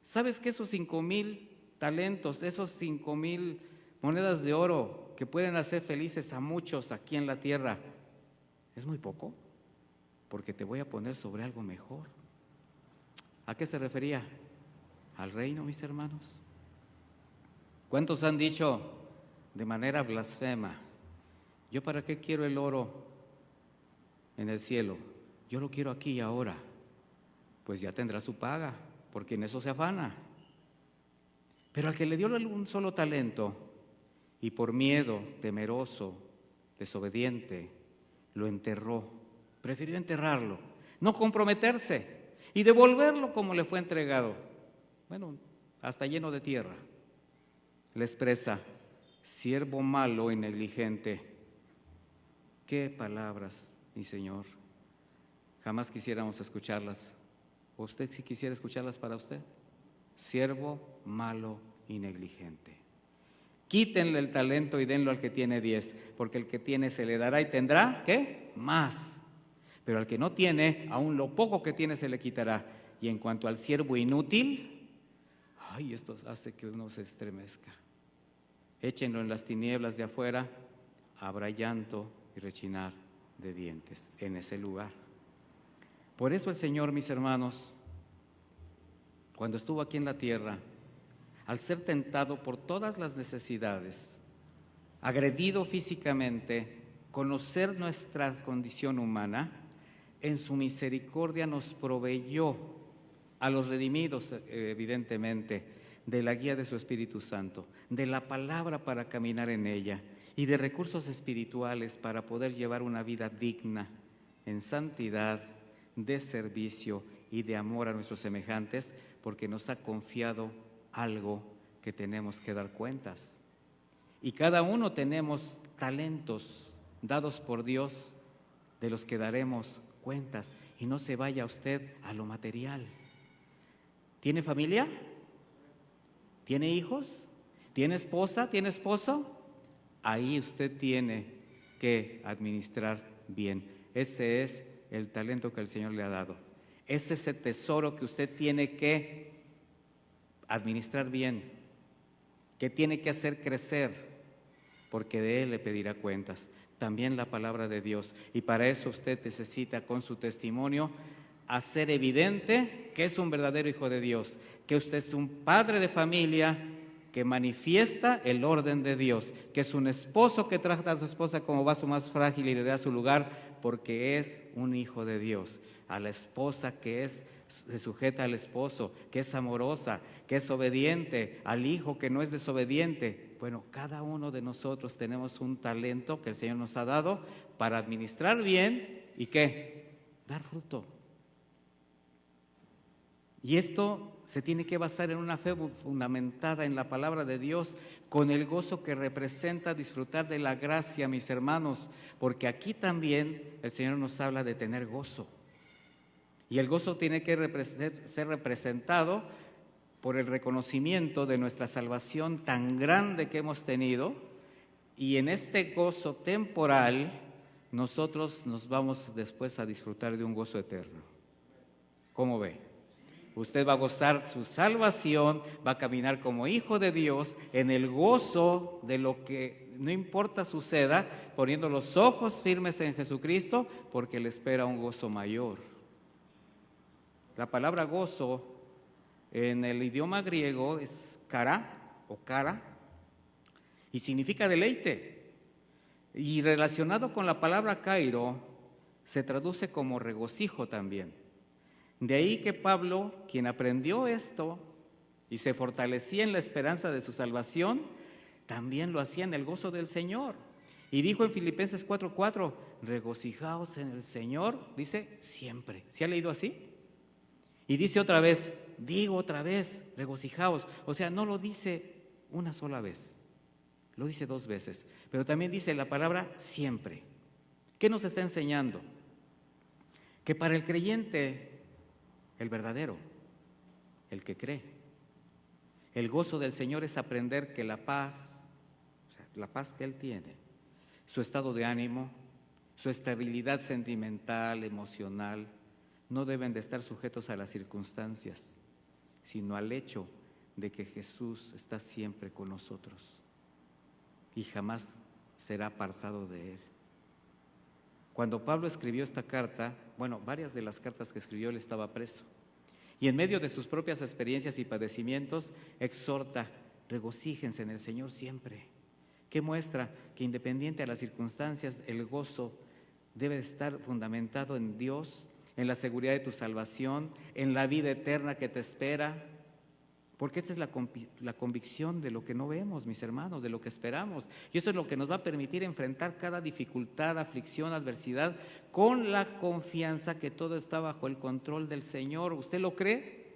A: ¿Sabes que esos 5,000 talentos, esos 5,000 monedas de oro que pueden hacer felices a muchos aquí en la tierra, es muy poco? Porque te voy a poner sobre algo mejor. ¿A qué se refería? Al reino, mis hermanos. ¿Cuántos han dicho de manera blasfema, yo para qué quiero el oro en el cielo? Yo lo quiero aquí y ahora. Pues ya tendrá su paga, porque en eso se afana. Pero al que le dio un solo talento y por miedo, temeroso, desobediente, lo enterró. Prefirió enterrarlo, no comprometerse y devolverlo como le fue entregado. Bueno, hasta lleno de tierra. Le expresa, siervo malo y negligente. Qué palabras, mi Señor. Jamás quisiéramos escucharlas. ¿O usted si quisiera escucharlas para usted? Siervo malo y negligente. Quítenle el talento y denlo al que tiene 10, porque el que tiene se le dará y tendrá, ¿qué? Más. Pero al que no tiene, aún lo poco que tiene se le quitará. Y en cuanto al siervo inútil, ay, esto hace que uno se estremezca. échenlo en las tinieblas de afuera, habrá llanto y rechinar de dientes en ese lugar. Por eso el Señor, mis hermanos, cuando estuvo aquí en la tierra, al ser tentado por todas las necesidades, agredido físicamente, conocer nuestra condición humana, en su misericordia nos proveyó a los redimidos, evidentemente, de la guía de su Espíritu Santo, de la palabra para caminar en ella y de recursos espirituales para poder llevar una vida digna, en santidad, de servicio y de amor a nuestros semejantes, porque nos ha confiado algo que tenemos que dar cuentas. Y cada uno tenemos talentos dados por Dios de los que daremos cuentas. Y no se vaya usted a lo material. ¿Tiene familia? ¿Tiene hijos? ¿Tiene esposa? ¿Tiene esposo? Ahí usted tiene que administrar bien. Ese es el talento que el Señor le ha dado. Es ese tesoro que usted tiene que administrar bien, que tiene que hacer crecer, porque de Él le pedirá cuentas. También la palabra de Dios. Y para eso usted necesita, con su testimonio, hacer evidente que es un verdadero hijo de Dios, que usted es un padre de familia que manifiesta el orden de Dios, que es un esposo que trata a su esposa como vaso más frágil y le da su lugar, porque es un hijo de Dios. A la esposa que se sujeta al esposo, que es amorosa, que es obediente, al hijo que no es desobediente. Bueno, cada uno de nosotros tenemos un talento que el Señor nos ha dado para administrar bien y ¿qué? Dar fruto. Y esto se tiene que basar en una fe fundamentada en la palabra de Dios, con el gozo que representa disfrutar de la gracia, mis hermanos, porque aquí también el Señor nos habla de tener gozo. Y el gozo tiene que ser representado por el reconocimiento de nuestra salvación tan grande que hemos tenido, y en este gozo temporal nosotros nos vamos después a disfrutar de un gozo eterno. ¿Cómo ve? Usted va a gozar su salvación, va a caminar como hijo de Dios en el gozo de lo que no importa suceda, poniendo los ojos firmes en Jesucristo, porque le espera un gozo mayor. La palabra gozo en el idioma griego es kara o kara y significa deleite. Y relacionado con la palabra kairo se traduce como regocijo también. De ahí que Pablo, quien aprendió esto y se fortalecía en la esperanza de su salvación, también lo hacía en el gozo del Señor. Y dijo en Filipenses 4:4, regocijaos en el Señor, dice siempre. ¿Se ha leído así? Y dice otra vez, digo otra vez, regocijaos. O sea, no lo dice una sola vez, lo dice 2 veces. Pero también dice la palabra siempre. ¿Qué nos está enseñando? Que para el creyente, el verdadero, el que cree, el gozo del Señor es aprender que la paz, o sea, la paz que Él tiene, su estado de ánimo, su estabilidad sentimental, emocional, no deben de estar sujetos a las circunstancias, sino al hecho de que Jesús está siempre con nosotros y jamás será apartado de Él. Cuando Pablo escribió esta carta, bueno, varias de las cartas que escribió, él estaba preso. Y en medio de sus propias experiencias y padecimientos, exhorta, regocíjense en el Señor siempre. ¿Qué muestra? Que independiente a las circunstancias, el gozo debe estar fundamentado en Dios, en la seguridad de tu salvación, en la vida eterna que te espera. Porque esta es la convicción de lo que no vemos, mis hermanos, de lo que esperamos. Y eso es lo que nos va a permitir enfrentar cada dificultad, aflicción, adversidad, con la confianza que todo está bajo el control del Señor. ¿Usted lo cree?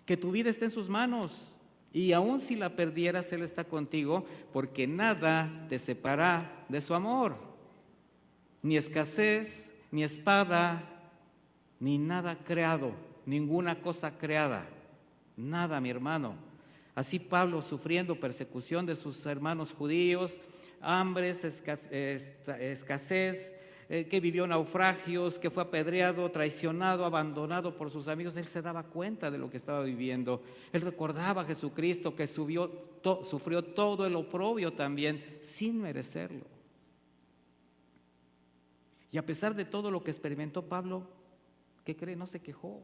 A: Que tu vida está en sus manos. Y aun si la perdieras, Él está contigo, porque nada te separará de su amor. Ni escasez, ni espada, ni nada creado, ninguna cosa creada. Nada, mi hermano. Así Pablo, sufriendo persecución de sus hermanos judíos, hambres, escasez, que vivió naufragios, que fue apedreado, traicionado, abandonado por sus amigos. Él se daba cuenta de lo que estaba viviendo. Él recordaba a Jesucristo que sufrió todo el oprobio también, sin merecerlo. Y a pesar de todo lo que experimentó Pablo, ¿qué cree? No se quejó.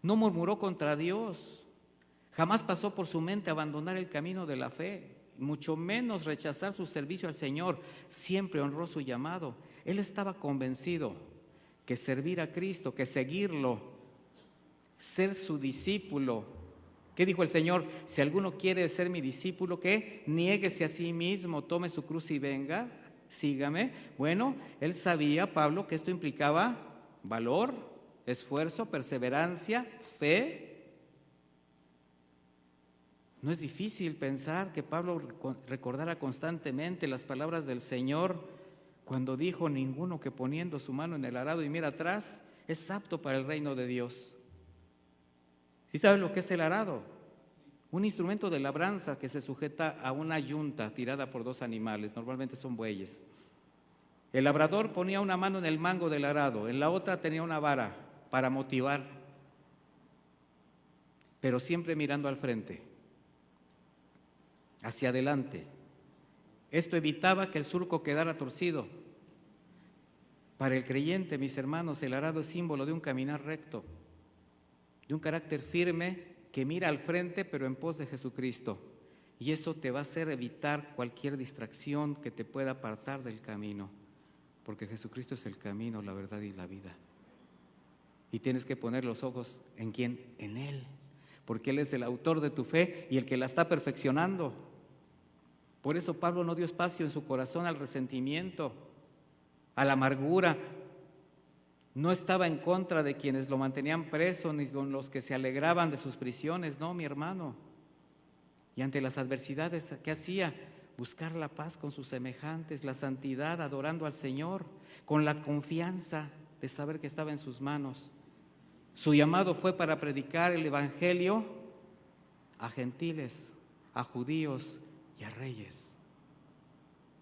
A: No murmuró contra Dios. Jamás pasó por su mente abandonar el camino de la fe, mucho menos rechazar su servicio al Señor. Siempre honró su llamado. Él estaba convencido que servir a Cristo, que seguirlo, ser su discípulo. ¿Qué dijo el Señor? Si alguno quiere ser mi discípulo, ¿qué? Niéguese a sí mismo, tome su cruz y venga, sígame. Bueno, él sabía, Pablo, que esto implicaba valor, esfuerzo, perseverancia, fe. No es difícil pensar que Pablo recordara constantemente las palabras del Señor cuando dijo: ninguno que poniendo su mano en el arado y mira atrás es apto para el reino de Dios. ¿Sí saben lo que es el arado? Un instrumento de labranza que se sujeta a una yunta tirada por dos animales, normalmente son bueyes. El labrador ponía una mano en el mango del arado, en la otra tenía una vara para motivar, pero siempre mirando al frente, hacia adelante. Esto evitaba que el surco quedara torcido. Para el creyente, mis hermanos, el arado es símbolo de un caminar recto, de un carácter firme que mira al frente pero en pos de Jesucristo. Y eso te va a hacer evitar cualquier distracción que te pueda apartar del camino, porque Jesucristo es el camino, la verdad y la vida. Y tienes que poner los ojos ¿en quién? En Él, porque Él es el autor de tu fe y el que la está perfeccionando. Por eso Pablo no dio espacio en su corazón al resentimiento, a la amargura. No estaba en contra de quienes lo mantenían preso, ni con los que se alegraban de sus prisiones, no, mi hermano. Y ante las adversidades, ¿qué hacía? Buscar la paz con sus semejantes, la santidad, adorando al Señor, con la confianza de saber que estaba en sus manos. Su llamado fue para predicar el Evangelio a gentiles, a judíos y a reyes.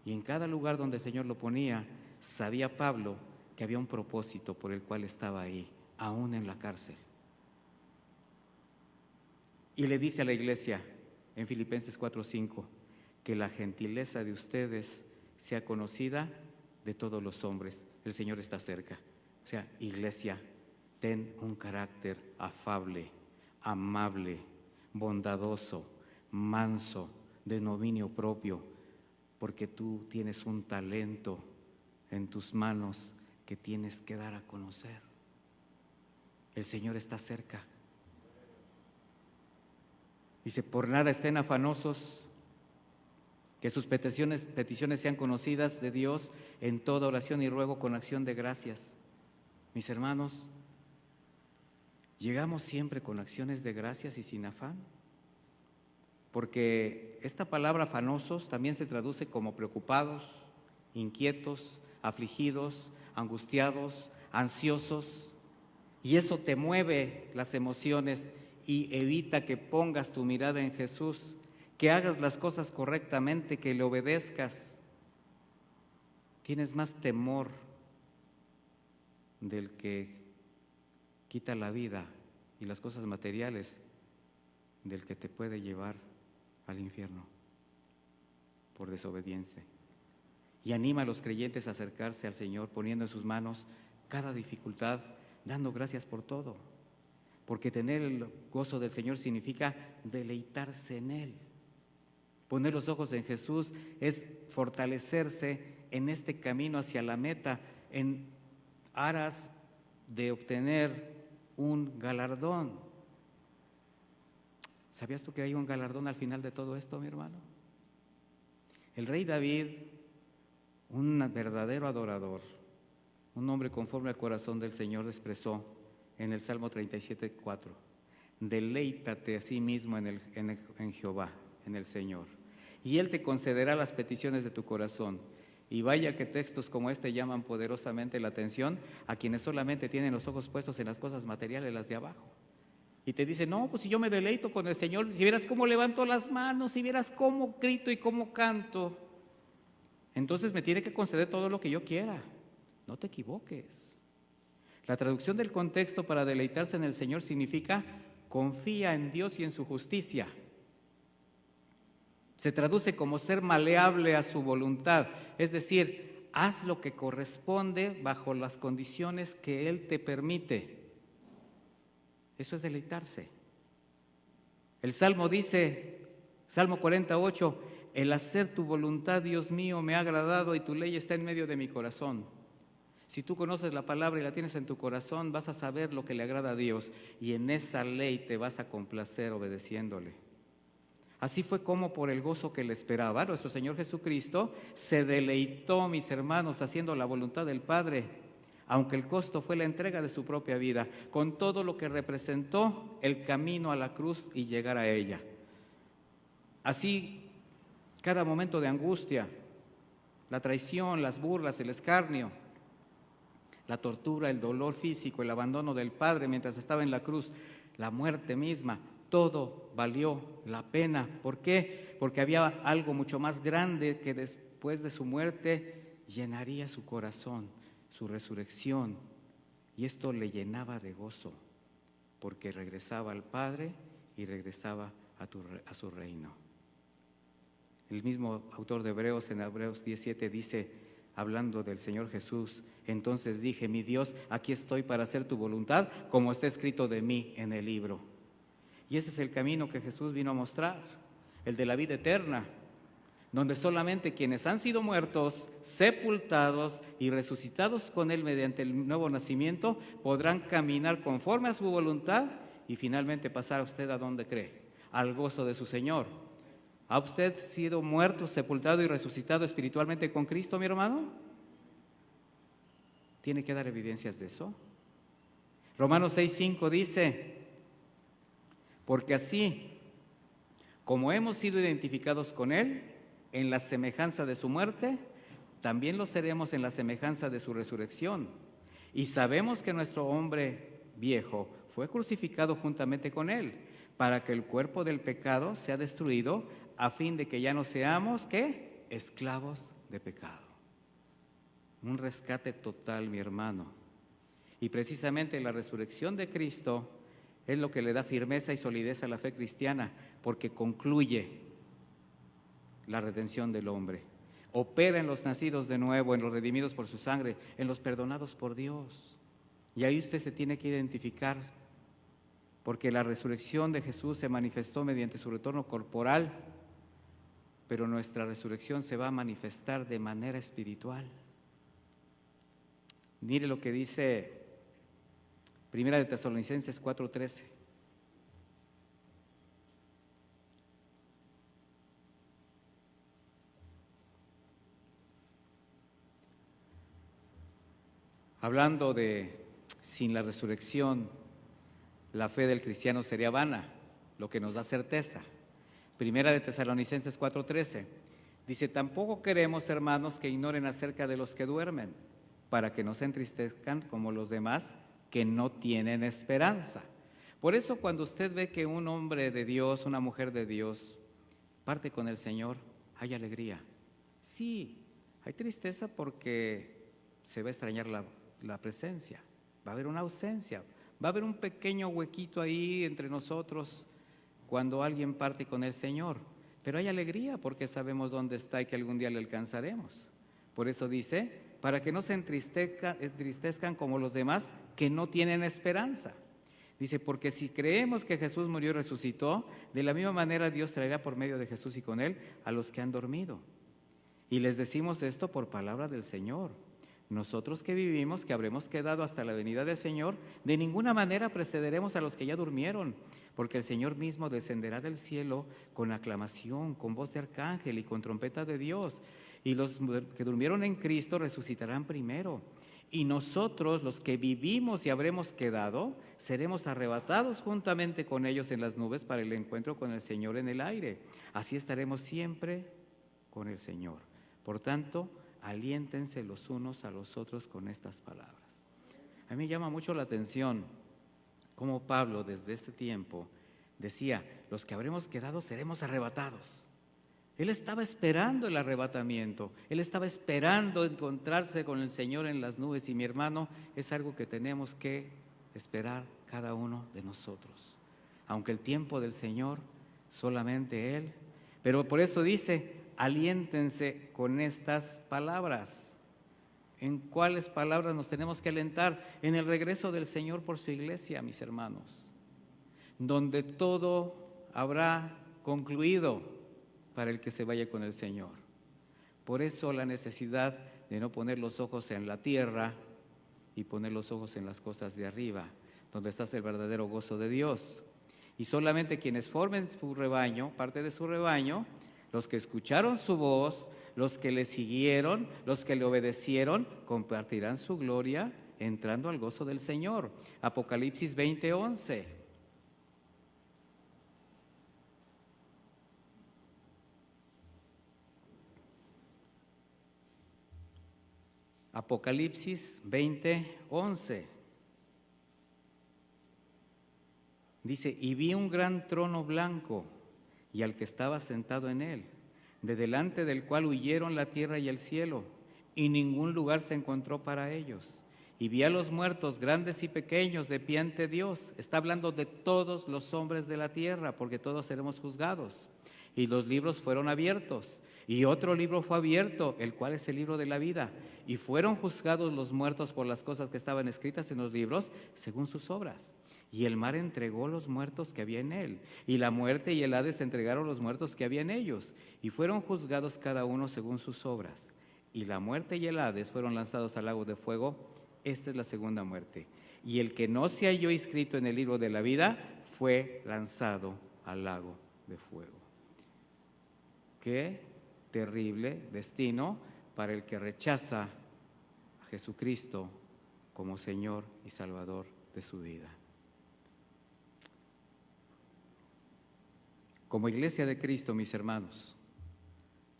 A: Y en cada lugar donde el Señor lo ponía, sabía Pablo que había un propósito por el cual estaba ahí, aún en la cárcel. Y le dice a la iglesia en Filipenses 4:5, que la gentileza de ustedes sea conocida de todos los hombres. El Señor está cerca. O sea, iglesia, ten un carácter afable, amable, bondadoso, manso, de dominio propio, porque tú tienes un talento en tus manos que tienes que dar a conocer. El Señor está cerca. Dice: por nada estén afanosos, que sus peticiones sean conocidas de Dios en toda oración y ruego con acción de gracias. Mis hermanos, ¿llegamos siempre con acciones de gracias y sin afán? Porque esta palabra afanosos también se traduce como preocupados, inquietos, afligidos, angustiados, ansiosos, y eso te mueve las emociones y evita que pongas tu mirada en Jesús, que hagas las cosas correctamente, que le obedezcas. Tienes más temor del que quita la vida y las cosas materiales del que te puede llevar al infierno por desobediencia. Y anima a los creyentes a acercarse al Señor poniendo en sus manos cada dificultad, dando gracias por todo, porque tener el gozo del Señor significa deleitarse en Él. Poner los ojos en Jesús es fortalecerse en este camino hacia la meta, en aras de obtener un galardón. ¿Sabías tú que hay un galardón al final de todo esto, mi hermano? El rey David, un verdadero adorador, un hombre conforme al corazón del Señor, expresó en el Salmo 37:4: deleítate a sí mismo en Jehová, en el Señor, y Él te concederá las peticiones de tu corazón. Y vaya que textos como este llaman poderosamente la atención a quienes solamente tienen los ojos puestos en las cosas materiales, las de abajo. Y te dicen: no, pues si yo me deleito con el Señor, si vieras cómo levanto las manos, si vieras cómo grito y cómo canto, entonces me tiene que conceder todo lo que yo quiera. No te equivoques. La traducción del contexto para deleitarse en el Señor significa confía en Dios y en su justicia. Se traduce como ser maleable a su voluntad, es decir, haz lo que corresponde bajo las condiciones que Él te permite. Eso es deleitarse. El Salmo dice, Salmo 48, el hacer tu voluntad, Dios mío, me ha agradado y tu ley está en medio de mi corazón. Si tú conoces la palabra y la tienes en tu corazón, vas a saber lo que le agrada a Dios y en esa ley te vas a complacer obedeciéndole. Así fue como por el gozo que le esperaba, nuestro Señor Jesucristo se deleitó, mis hermanos, haciendo la voluntad del Padre, aunque el costo fue la entrega de su propia vida, con todo lo que representó el camino a la cruz y llegar a ella. Así, cada momento de angustia, la traición, las burlas, el escarnio, la tortura, el dolor físico, el abandono del Padre mientras estaba en la cruz, la muerte misma, todo valió la pena. ¿Por qué? Porque había algo mucho más grande que después de su muerte llenaría su corazón, su resurrección. Y esto le llenaba de gozo, porque regresaba al Padre y regresaba a su reino. El mismo autor de Hebreos, en Hebreos 17, dice, hablando del Señor Jesús, entonces dije, mi Dios, aquí estoy para hacer tu voluntad, como está escrito de mí en el libro. Y ese es el camino que Jesús vino a mostrar, el de la vida eterna, donde solamente quienes han sido muertos, sepultados y resucitados con Él mediante el nuevo nacimiento, podrán caminar conforme a su voluntad y finalmente pasar a usted a donde cree, al gozo de su Señor. ¿Ha usted sido muerto, sepultado y resucitado espiritualmente con Cristo, mi hermano? Tiene que dar evidencias de eso. Romanos 6:5 dice, porque así como hemos sido identificados con Él en la semejanza de su muerte, también lo seremos en la semejanza de su resurrección. Y sabemos que nuestro hombre viejo fue crucificado juntamente con Él, para que el cuerpo del pecado sea destruido, a fin de que ya no seamos, ¿qué? Esclavos de pecado. Un rescate total, mi hermano. Y precisamente la resurrección de Cristo es lo que le da firmeza y solidez a la fe cristiana, porque concluye la redención del hombre. Opera en los nacidos de nuevo, en los redimidos por su sangre, en los perdonados por Dios. Y ahí usted se tiene que identificar, porque la resurrección de Jesús se manifestó mediante su retorno corporal, pero nuestra resurrección se va a manifestar de manera espiritual. Mire lo que dice Primera de Tesalonicenses 4:13. Hablando de sin la resurrección, la fe del cristiano sería vana, lo que nos da certeza. Primera de Tesalonicenses 4:13 dice, tampoco queremos, hermanos, que ignoren acerca de los que duermen, para que no se entristezcan como los demás que no tienen esperanza. Por eso cuando usted ve que un hombre de Dios, una mujer de Dios, parte con el Señor, hay alegría. Sí, hay tristeza porque se va a extrañar la presencia, va a haber una ausencia, va a haber un pequeño huequito ahí entre nosotros cuando alguien parte con el Señor. Pero hay alegría porque sabemos dónde está y que algún día le alcanzaremos. Por eso dice, para que no se entristezcan como los demás que no tienen esperanza. Dice, porque si creemos que Jesús murió y resucitó, de la misma manera Dios traerá por medio de Jesús y con Él a los que han dormido. Y les decimos esto por palabra del Señor. Nosotros que vivimos, que habremos quedado hasta la venida del Señor, de ninguna manera precederemos a los que ya durmieron, porque el Señor mismo descenderá del cielo con aclamación, con voz de arcángel y con trompeta de Dios. Y los que durmieron en Cristo resucitarán primero. Y nosotros, los que vivimos y habremos quedado, seremos arrebatados juntamente con ellos en las nubes para el encuentro con el Señor en el aire. Así estaremos siempre con el Señor. Por tanto, aliéntense los unos a los otros con estas palabras. A mí me llama mucho la atención cómo Pablo desde este tiempo decía, los que habremos quedado seremos arrebatados. Él estaba esperando el arrebatamiento, él estaba esperando encontrarse con el Señor en las nubes. Y mi hermano, es algo que tenemos que esperar cada uno de nosotros. Aunque el tiempo del Señor, solamente Él. Pero por eso dice, aliéntense con estas palabras. ¿En cuáles palabras nos tenemos que alentar? En el regreso del Señor por su iglesia, mis hermanos, donde todo habrá concluido para el que se vaya con el Señor. Por eso la necesidad de no poner los ojos en la tierra y poner los ojos en las cosas de arriba, donde está el verdadero gozo de Dios. Y solamente quienes formen su rebaño, parte de su rebaño, los que escucharon su voz, los que le siguieron, los que le obedecieron, compartirán su gloria entrando al gozo del Señor. Apocalipsis 20:11. Apocalipsis 20:11. Dice, y vi un gran trono blanco y al que estaba sentado en él, de delante del cual huyeron la tierra y el cielo, y ningún lugar se encontró para ellos. Y vi a los muertos, grandes y pequeños, de pie ante Dios. Está hablando de todos los hombres de la tierra, porque todos seremos juzgados. Y los libros fueron abiertos. Y otro libro fue abierto, el cual es el libro de la vida. Y fueron juzgados los muertos por las cosas que estaban escritas en los libros, según sus obras. Y el mar entregó los muertos que había en él. Y la muerte y el Hades entregaron los muertos que había en ellos. Y fueron juzgados cada uno según sus obras. Y la muerte y el Hades fueron lanzados al lago de fuego. Esta es la segunda muerte. Y el que no se halló inscrito en el libro de la vida fue lanzado al lago de fuego. Qué terrible destino para el que rechaza a Jesucristo como Señor y Salvador de su vida. Como iglesia de Cristo, mis hermanos,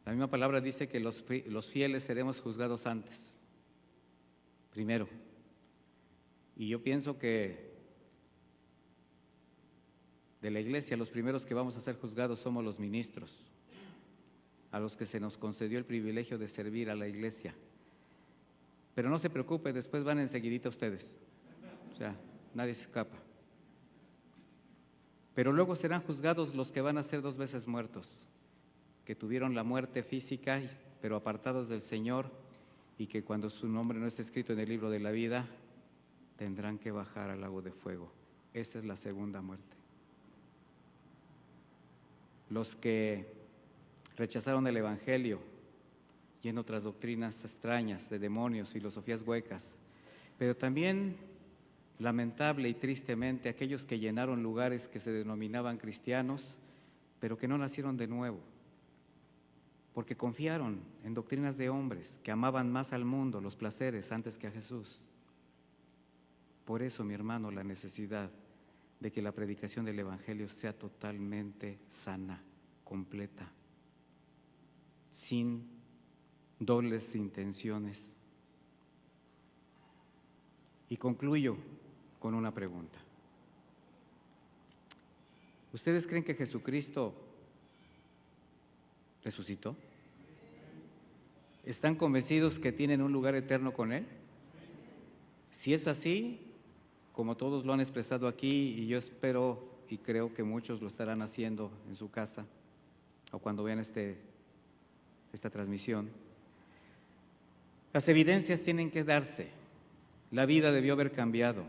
A: la misma palabra dice que los fieles seremos juzgados antes, primero. Y yo pienso que de la iglesia los primeros que vamos a ser juzgados somos los ministros, a los que se nos concedió el privilegio de servir a la iglesia. Pero no se preocupe, después van enseguidita ustedes. O sea, nadie se escapa. Pero luego serán juzgados los que van a ser 2 veces muertos, que tuvieron la muerte física, pero apartados del Señor, y que cuando su nombre no esté escrito en el libro de la vida, tendrán que bajar al lago de fuego. Esa es la segunda muerte. Los que rechazaron el Evangelio y en otras doctrinas extrañas de demonios, filosofías huecas, pero también, lamentable y tristemente, aquellos que llenaron lugares que se denominaban cristianos, pero que no nacieron de nuevo, porque confiaron en doctrinas de hombres que amaban más al mundo, los placeres, antes que a Jesús. Por eso, mi hermano, la necesidad de que la predicación del Evangelio sea totalmente sana, completa, sin dobles intenciones. Y concluyo con una pregunta. ¿Ustedes creen que Jesucristo resucitó? ¿Están convencidos que tienen un lugar eterno con Él? Si es así, como todos lo han expresado aquí, y yo espero y creo que muchos lo estarán haciendo en su casa o cuando vean esta transmisión, las evidencias tienen que darse. La vida debió haber cambiado.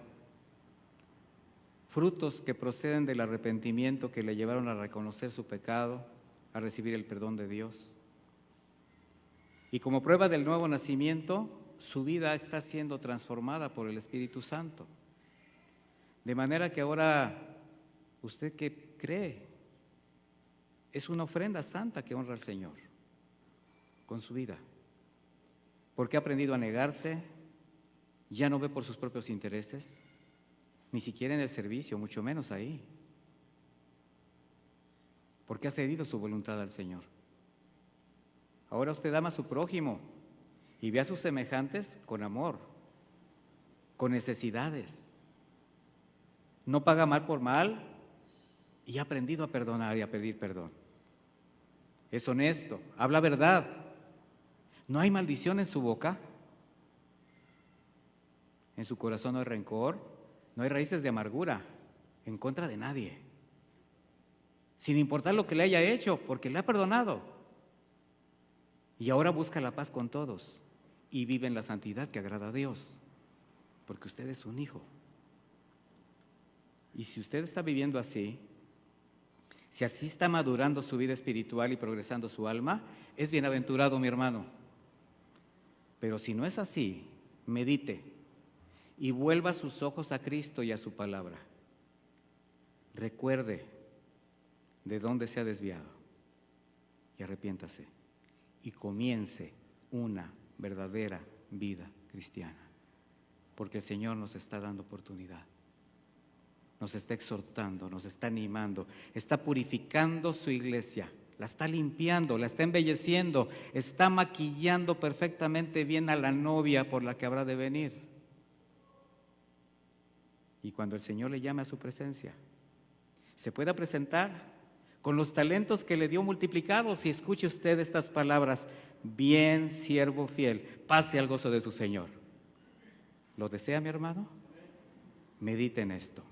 A: Frutos que proceden del arrepentimiento que le llevaron a reconocer su pecado, a recibir el perdón de Dios. Y como prueba del nuevo nacimiento, su vida está siendo transformada por el Espíritu Santo. De manera que ahora, ¿usted qué cree? Es una ofrenda santa que honra al Señor con su vida. Porque ha aprendido a negarse, ya no ve por sus propios intereses, ni siquiera en el servicio, mucho menos ahí. Porque ha cedido su voluntad al Señor. Ahora usted ama a su prójimo y ve a sus semejantes con amor, con necesidades. No paga mal por mal y ha aprendido a perdonar y a pedir perdón. es honesto, habla verdad. No hay maldición en su boca. En su corazón no hay rencor, no hay raíces de amargura en contra de nadie. Sin importar lo que le haya hecho, porque le ha perdonado. Y ahora busca la paz con todos y vive en la santidad que agrada a Dios, porque usted es un hijo. Y si usted está viviendo así, si así está madurando su vida espiritual y progresando su alma, es bienaventurado, mi hermano. Pero si no es así, medite y vuelva sus ojos a Cristo y a su palabra. Recuerde de dónde se ha desviado y arrepiéntase y comience una verdadera vida cristiana, porque el Señor nos está dando oportunidad. Nos está exhortando, nos está animando, está purificando su iglesia, la está limpiando, la está embelleciendo, está maquillando perfectamente bien a la novia por la que habrá de venir. Y cuando el Señor le llame a su presencia, se pueda presentar con los talentos que le dio multiplicados y escuche usted estas palabras: bien, siervo fiel, pase al gozo de su Señor. ¿Lo desea, mi hermano? Medite en esto.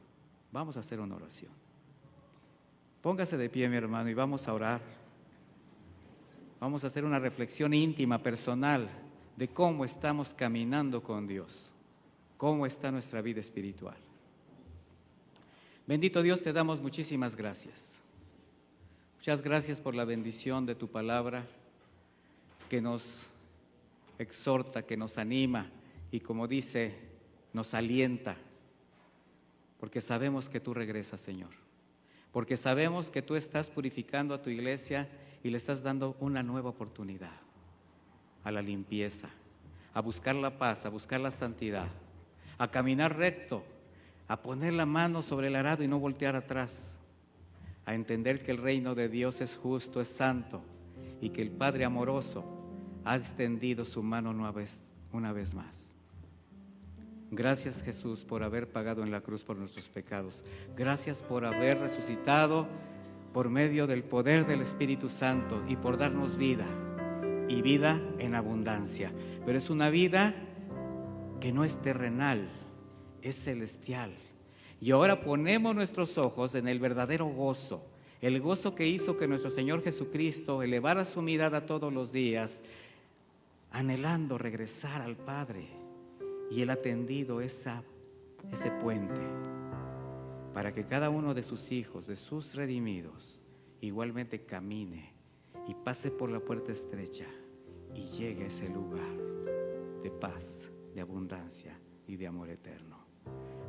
A: Vamos a hacer una oración. Póngase de pie, mi hermano, y vamos a orar. Vamos a hacer una reflexión íntima, personal, de cómo estamos caminando con Dios, cómo está nuestra vida espiritual. Bendito Dios, te damos muchísimas gracias. Muchas gracias por la bendición de tu palabra que nos exhorta, que nos anima y, como dice, nos alienta. Porque sabemos que tú regresas, Señor. Porque sabemos que tú estás purificando a tu iglesia y le estás dando una nueva oportunidad a la limpieza, a buscar la paz, a buscar la santidad, a caminar recto, a poner la mano sobre el arado y no voltear atrás, a entender que el reino de Dios es justo, es santo y que el Padre amoroso ha extendido su mano una vez más. Gracias, Jesús, por haber pagado en la cruz por nuestros pecados. Gracias por haber resucitado por medio del poder del Espíritu Santo y por darnos vida, y vida en abundancia. Pero es una vida que no es terrenal, es celestial. Y ahora ponemos nuestros ojos en el verdadero gozo, el gozo que hizo que nuestro Señor Jesucristo elevara su mirada todos los días, anhelando regresar al Padre. Y Él ha tendido ese puente para que cada uno de sus hijos, de sus redimidos, igualmente camine y pase por la puerta estrecha y llegue a ese lugar de paz, de abundancia y de amor eterno.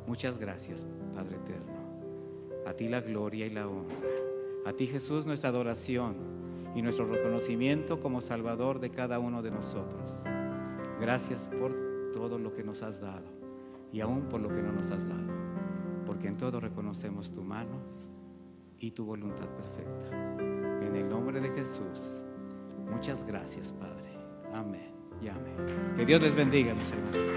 A: Muchas gracias, Padre eterno. A ti la gloria y la honra. A ti, Jesús, nuestra adoración y nuestro reconocimiento como Salvador de cada uno de nosotros. Gracias por todo lo que nos has dado y aún por lo que no nos has dado, porque en todo reconocemos tu mano y tu voluntad perfecta. En el nombre de Jesús, muchas gracias, Padre. Amén y amén. Que Dios les bendiga, mis hermanos.